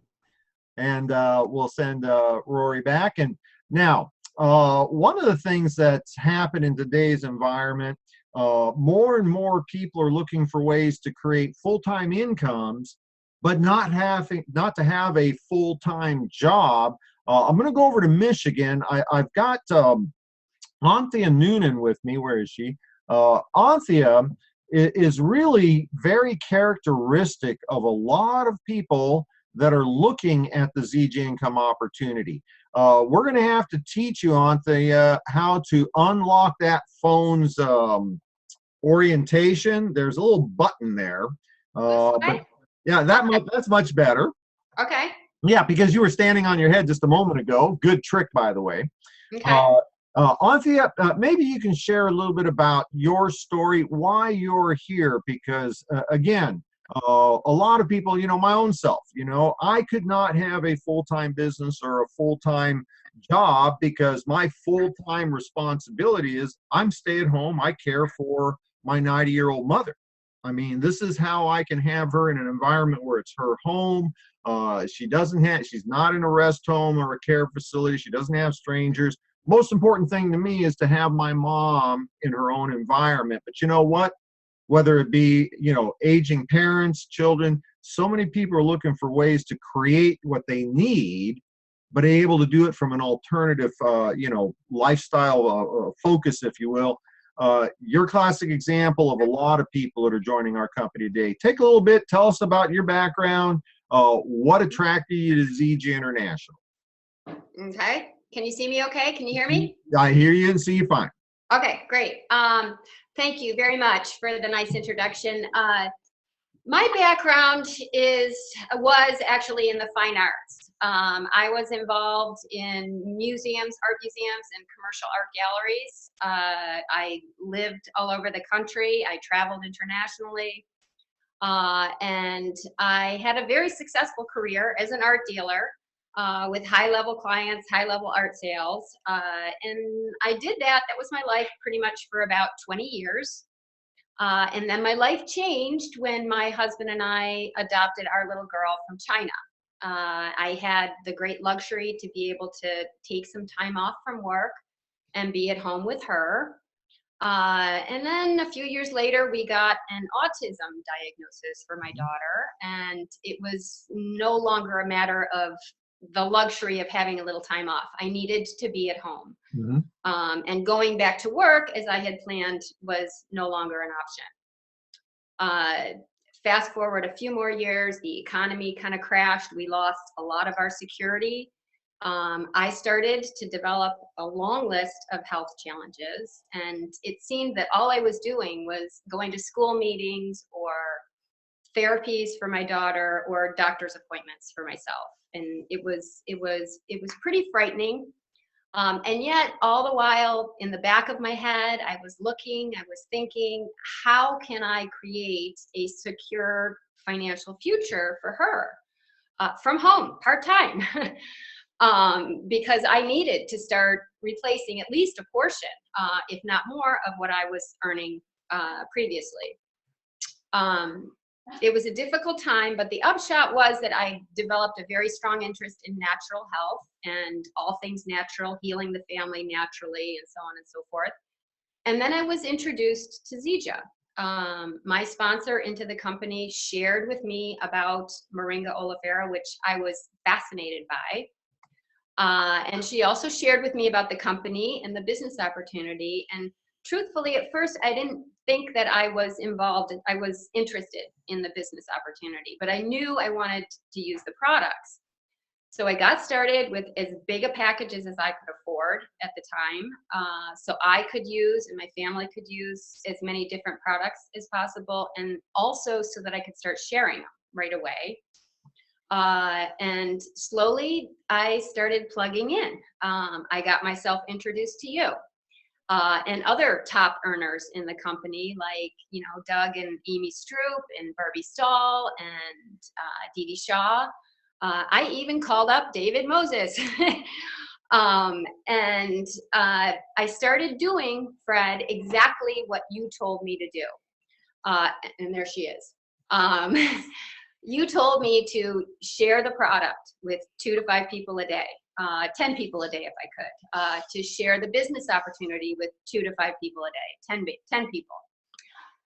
And we'll send Rory back. And now, one of the things that's happened in today's environment, more and more people are looking for ways to create full-time incomes, but not to have a full-time job. I'm going to go over to Michigan. I've got Anthea Noonan with me. Where is she? Anthea is really very characteristic of a lot of people that are looking at the Zija income opportunity. We're going to have to teach you, Anthea, how to unlock that phone's orientation. There's a little button there. But yeah, that's much better. Okay. Yeah, because you were standing on your head just a moment ago. Good trick, by the way. Okay. Anthea, maybe you can share a little bit about your story, why you're here, because again, a lot of people, my own self, I could not have a full-time business or a full-time job, because my full-time responsibility is I'm stay at home. I care for my 90-year-old mother. I mean, this is how I can have her in an environment where it's her home. She's not in a rest home or a care facility. She doesn't have strangers. Most important thing to me is to have my mom in her own environment. But you know what? Whether it be, aging parents, children, so many people are looking for ways to create what they need, but able to do it from an alternative, lifestyle focus, if you will. You're a classic example of a lot of people that are joining our company today. Take a little bit, tell us about your background, what attracted you to Zija International. Okay. Can you see me okay? Can you hear me? I hear you and see you fine. Okay, great. Thank you very much for the nice introduction. My background was actually in the fine arts. I was involved in museums, art museums, and commercial art galleries. I lived all over the country. I traveled internationally. And I had a very successful career as an art dealer with high-level clients, high-level art sales. And I did that. That was my life pretty much for about 20 years. And then my life changed when my husband and I adopted our little girl from China. I had the great luxury to be able to take some time off from work and be at home with her. And then a few years later, we got an autism diagnosis for my daughter, and it was no longer a matter of the luxury of having a little time off. I needed to be at home. And going back to work as I had planned was no longer an option. Fast forward a few more years, the economy kind of crashed. We lost a lot of our security. I started to develop a long list of health challenges, and it seemed that all I was doing was going to school meetings or therapies for my daughter or doctor's appointments for myself. And it was pretty frightening. And yet all the while in the back of my head, I was thinking, how can I create a secure financial future for her from home, part-time? Because I needed to start replacing at least a portion, if not more, of what I was earning previously. It was a difficult time, but the upshot was that I developed a very strong interest in natural health and all things natural, healing the family naturally, and so on and so forth. And then I was introduced to Zija. My sponsor into the company shared with me about Moringa oleifera, which I was fascinated by. And she also shared with me about the company and the business opportunity. And truthfully, at first, I didn't think that I was interested in the business opportunity, but I knew I wanted to use the products. So I got started with as big a packages as I could afford at the time. So I could use and my family could use as many different products as possible, and also so that I could start sharing them right away. And slowly I started plugging in. I got myself introduced to you. And other top earners in the company, like, Doug and Amy Stroop and Barbie Stahl and Dee Dee Shaw. I even called up David Moses. And I started doing, Fred, exactly what you told me to do. And there she is. You told me to share the product with 2 to 5 people a day. 10 people a day if I could, to share the business opportunity with 2 to 5 people a day, 10 people.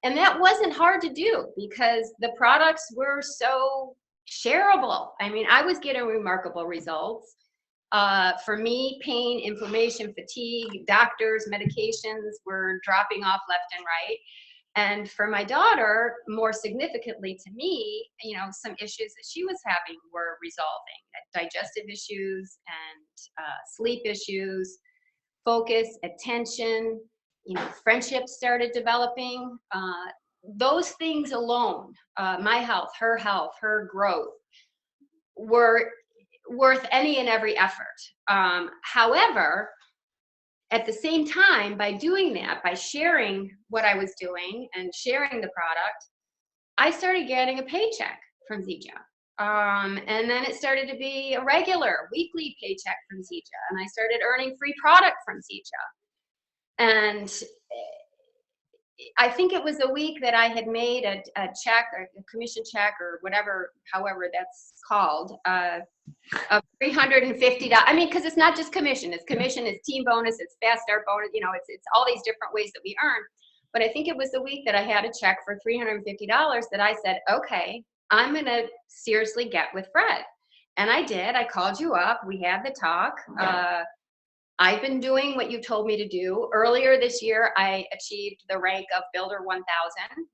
And that wasn't hard to do because the products were so shareable. I mean, I was getting remarkable results. For me, pain, inflammation, fatigue, doctors, medications were dropping off left and right. And for my daughter, more significantly to me, some issues that she was having were resolving. Digestive issues and sleep issues, focus, attention, friendships started developing. Those things alone, my health, her growth, were worth any and every effort. However, at the same time, by doing that, by sharing what I was doing and sharing the product, I started getting a paycheck from Zija. And then it started to be a regular weekly paycheck from Zija. And I started earning free product from Zija. And I think it was a week that I had made a check, or a commission check, or whatever, however that's called, of $350. I mean, because it's not just commission. It's commission, it's team bonus, it's fast start bonus. It's all these different ways that we earn. But I think it was the week that I had a check for $350 that I said, okay, I'm going to seriously get with Fred. And I did. I called you up. We had the talk. I've been doing what you told me to do. Earlier this year, I achieved the rank of Builder 1000,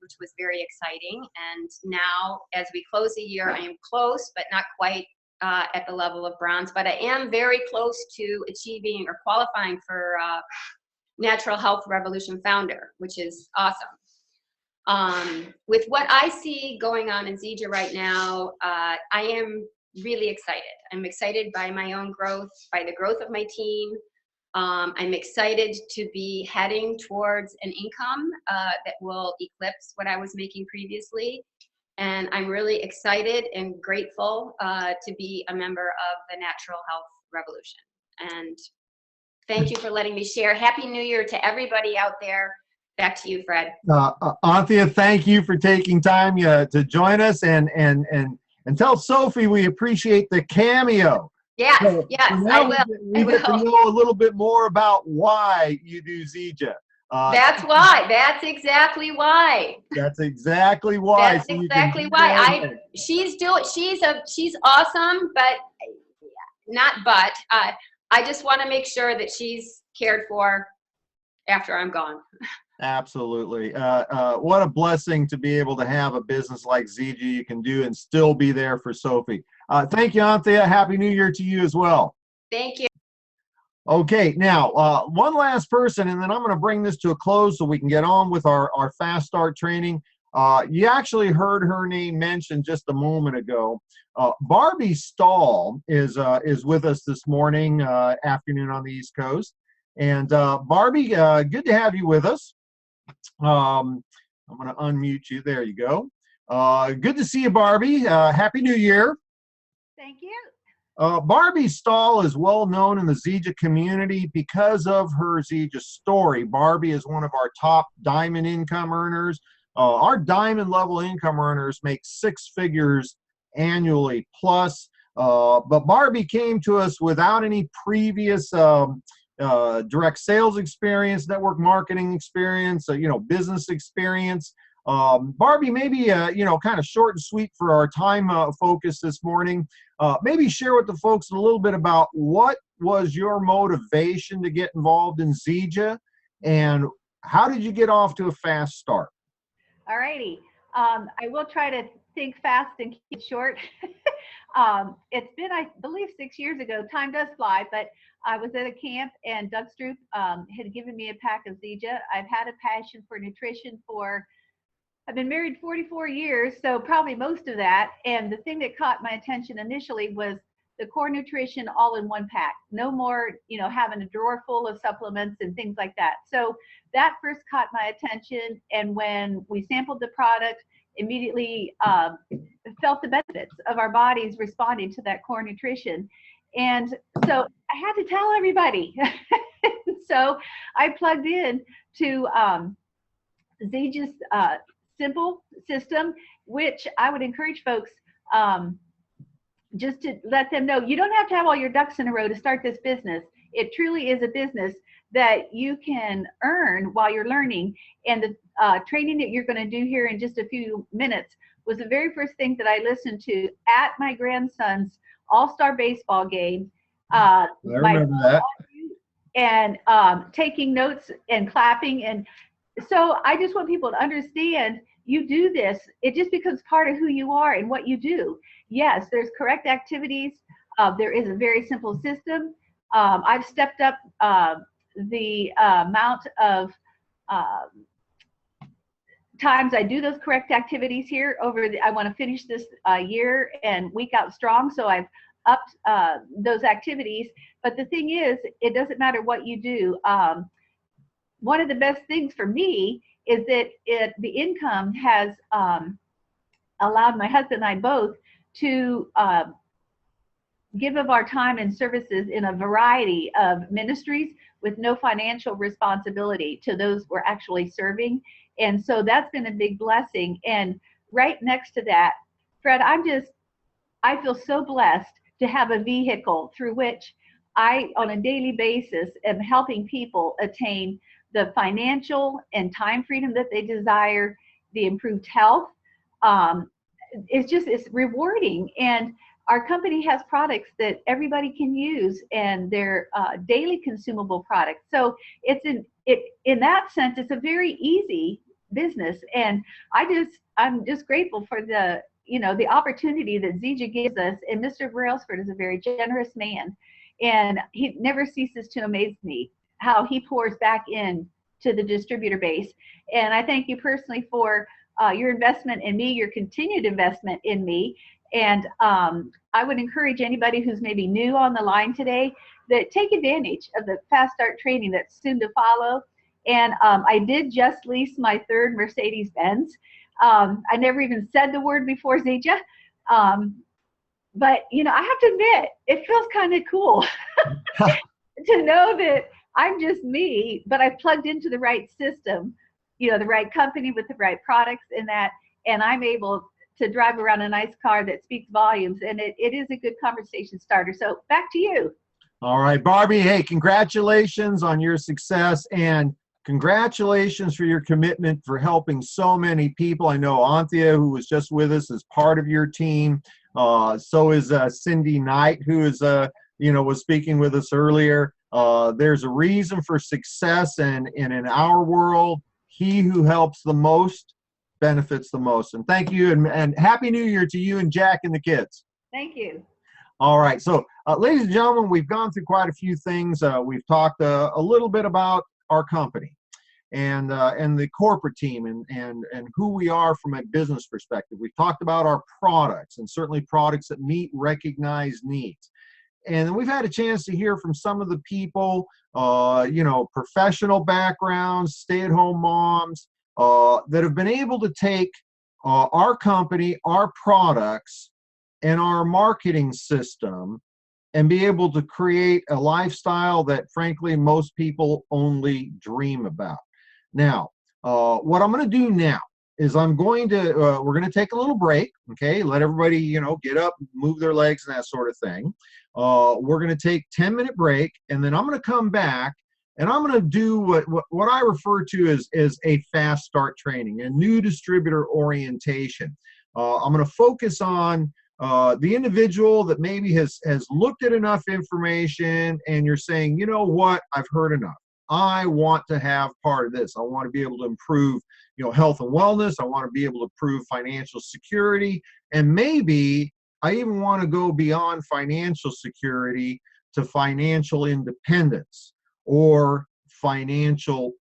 which was very exciting. And now, as we close the year, I am close, but not quite at the level of bronze. But I am very close to achieving or qualifying for Natural Health Revolution Founder, which is awesome. With what I see going on in Zija right now, I am really excited. I'm excited by my own growth, by the growth of my team. I'm excited to be heading towards an income that will eclipse what I was making previously. And I'm really excited and grateful to be a member of the Natural Health Revolution. And thank you for letting me share. Happy New Year to everybody out there. Back to you, Fred. Anthea, thank you for taking time to join us, and tell Sophie we appreciate the cameo. Yes, so yes, now I will. We get to know a little bit more about why you do Zija. That's why. That's exactly why. That's exactly why. That's exactly why. She's awesome, but I just want to make sure that she's cared for after I'm gone. Absolutely. What a blessing to be able to have a business like Zija you can do and still be there for Sophie. Thank you, Anthea. Happy New Year to you as well. Thank you. Okay, now one last person, and then I'm going to bring this to a close so we can get on with our fast start training. You actually heard her name mentioned just a moment ago. Barbie Stahl is with us this morning, afternoon on the East Coast. And Barbie, good to have you with us. I'm going to unmute you. There you go. Good to see you, Barbie. Happy New Year. Thank you. Barbie Stahl is well known in the Zija community because of her Zija story. Barbie is one of our top diamond income earners. Our diamond level income earners make 6 figures annually plus. But Barbie came to us without any previous direct sales experience, network marketing experience, business experience. Barbie, maybe, kind of short and sweet for our time focus this morning. Maybe share with the folks a little bit about what was your motivation to get involved in Zija and how did you get off to a fast start? All righty. I will try to think fast and keep it short. It's been, I believe, 6 years ago. Time does fly, but I was at a camp and Doug Stroop had given me a pack of Zija. I've had a passion for nutrition I've been married 44 years, so probably most of that. And the thing that caught my attention initially was the core nutrition all in one pack. No more, having a drawer full of supplements and things like that. So that first caught my attention. And when we sampled the product, immediately felt the benefits of our bodies responding to that core nutrition. And so I had to tell everybody. So I plugged in to Zija's simple system, which I would encourage folks just to let them know you don't have to have all your ducks in a row to start this business. It truly is a business that you can earn while you're learning. And the training that you're going to do here in just a few minutes was the very first thing that I listened to at my grandson's all-star baseball game. I remember that. And taking notes and clapping. And so I just want people to understand you do this. It just becomes part of who you are and what you do. Yes, there's correct activities. There is a very simple system. I've stepped up the amount of times I do those correct activities here I want to finish this year and week out strong. So I've upped those activities. But the thing is, it doesn't matter what you do. One of the best things for me is that the income has allowed my husband and I both to give of our time and services in a variety of ministries with no financial responsibility to those we're actually serving. And so that's been a big blessing. And right next to that, Fred, I feel so blessed to have a vehicle through which I, on a daily basis, am helping people attain the financial and time freedom that they desire, the improved health. It's rewarding. And our company has products that everybody can use, and they're daily consumable products. So in that sense, it's a very easy business. And I'm just grateful for the opportunity that Zija gives us. And Mr. Brailsford is a very generous man, and he never ceases to amaze me how he pours back in to the distributor base. And I thank you personally for your investment in me, your continued investment in me. And I would encourage anybody who's maybe new on the line today that take advantage of the Fast Start training that's soon to follow. And I did just lease my 3rd Mercedes-Benz. I never even said the word before Zija. But, I have to admit, it feels kind of cool to know that I'm just me, but I've plugged into the right system, the right company with the right products in that, and I'm able to drive around a nice car that speaks volumes, and it is a good conversation starter. So back to you. All right, Barbie, hey, congratulations on your success, and Congratulations for your commitment for helping so many people. I know Anthea, who was just with us, is part of your team. So is Cindy Knight, who is, was speaking with us earlier. There's a reason for success, and in our world, he who helps the most benefits the most. And thank you, and Happy New Year to you and Jack and the kids. Thank you. All right, so ladies and gentlemen, we've gone through quite a few things. We've talked a little bit about our company and the corporate team and who we are from a business perspective. We've talked about our products, and certainly products that meet recognized needs. And then we've had a chance to hear from some of the people, professional backgrounds, stay-at-home moms, that have been able to take our company, our products, and our marketing system and be able to create a lifestyle that, frankly, most people only dream about. Now, what I'm going to do now is we're going to take a little break, okay? Let everybody, get up, move their legs and that sort of thing. We're going to take a 10-minute break, and then I'm going to come back, and I'm going to do what I refer to as a fast start training, a new distributor orientation. I'm going to focus on the individual that maybe has looked at enough information, and you're saying, you know what, I've heard enough. I want to have part of this. I want to be able to improve, health and wellness. I want to be able to improve financial security. And maybe I even want to go beyond financial security to financial independence or financial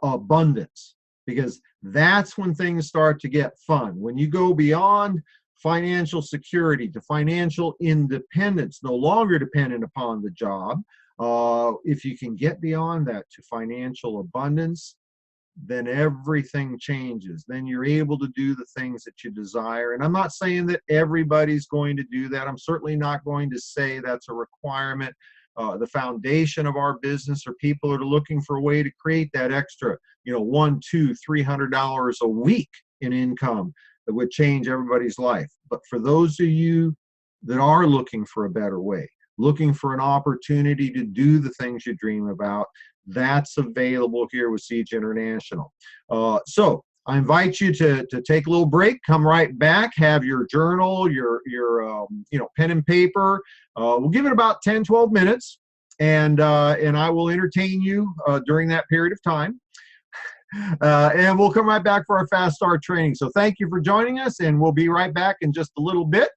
abundance, because that's when things start to get fun. When you go beyond financial security to financial independence, no longer dependent upon the job. If you can get beyond that to financial abundance, then everything changes. Then you're able to do the things that you desire. And I'm not saying that everybody's going to do that. I'm certainly not going to say that's a requirement. The foundation of our business are people that are looking for a way to create that extra, $100, $200, $300 a week in income that would change everybody's life. But for those of you that are looking for a better way, looking for an opportunity to do the things you dream about, that's available here with Zija International. So I invite you to take a little break, come right back, have your journal, your pen and paper. We'll give it about 10, 12 minutes, and I will entertain you during that period of time. And we'll come right back for our fast start training. So thank you for joining us, and we'll be right back in just a little bit.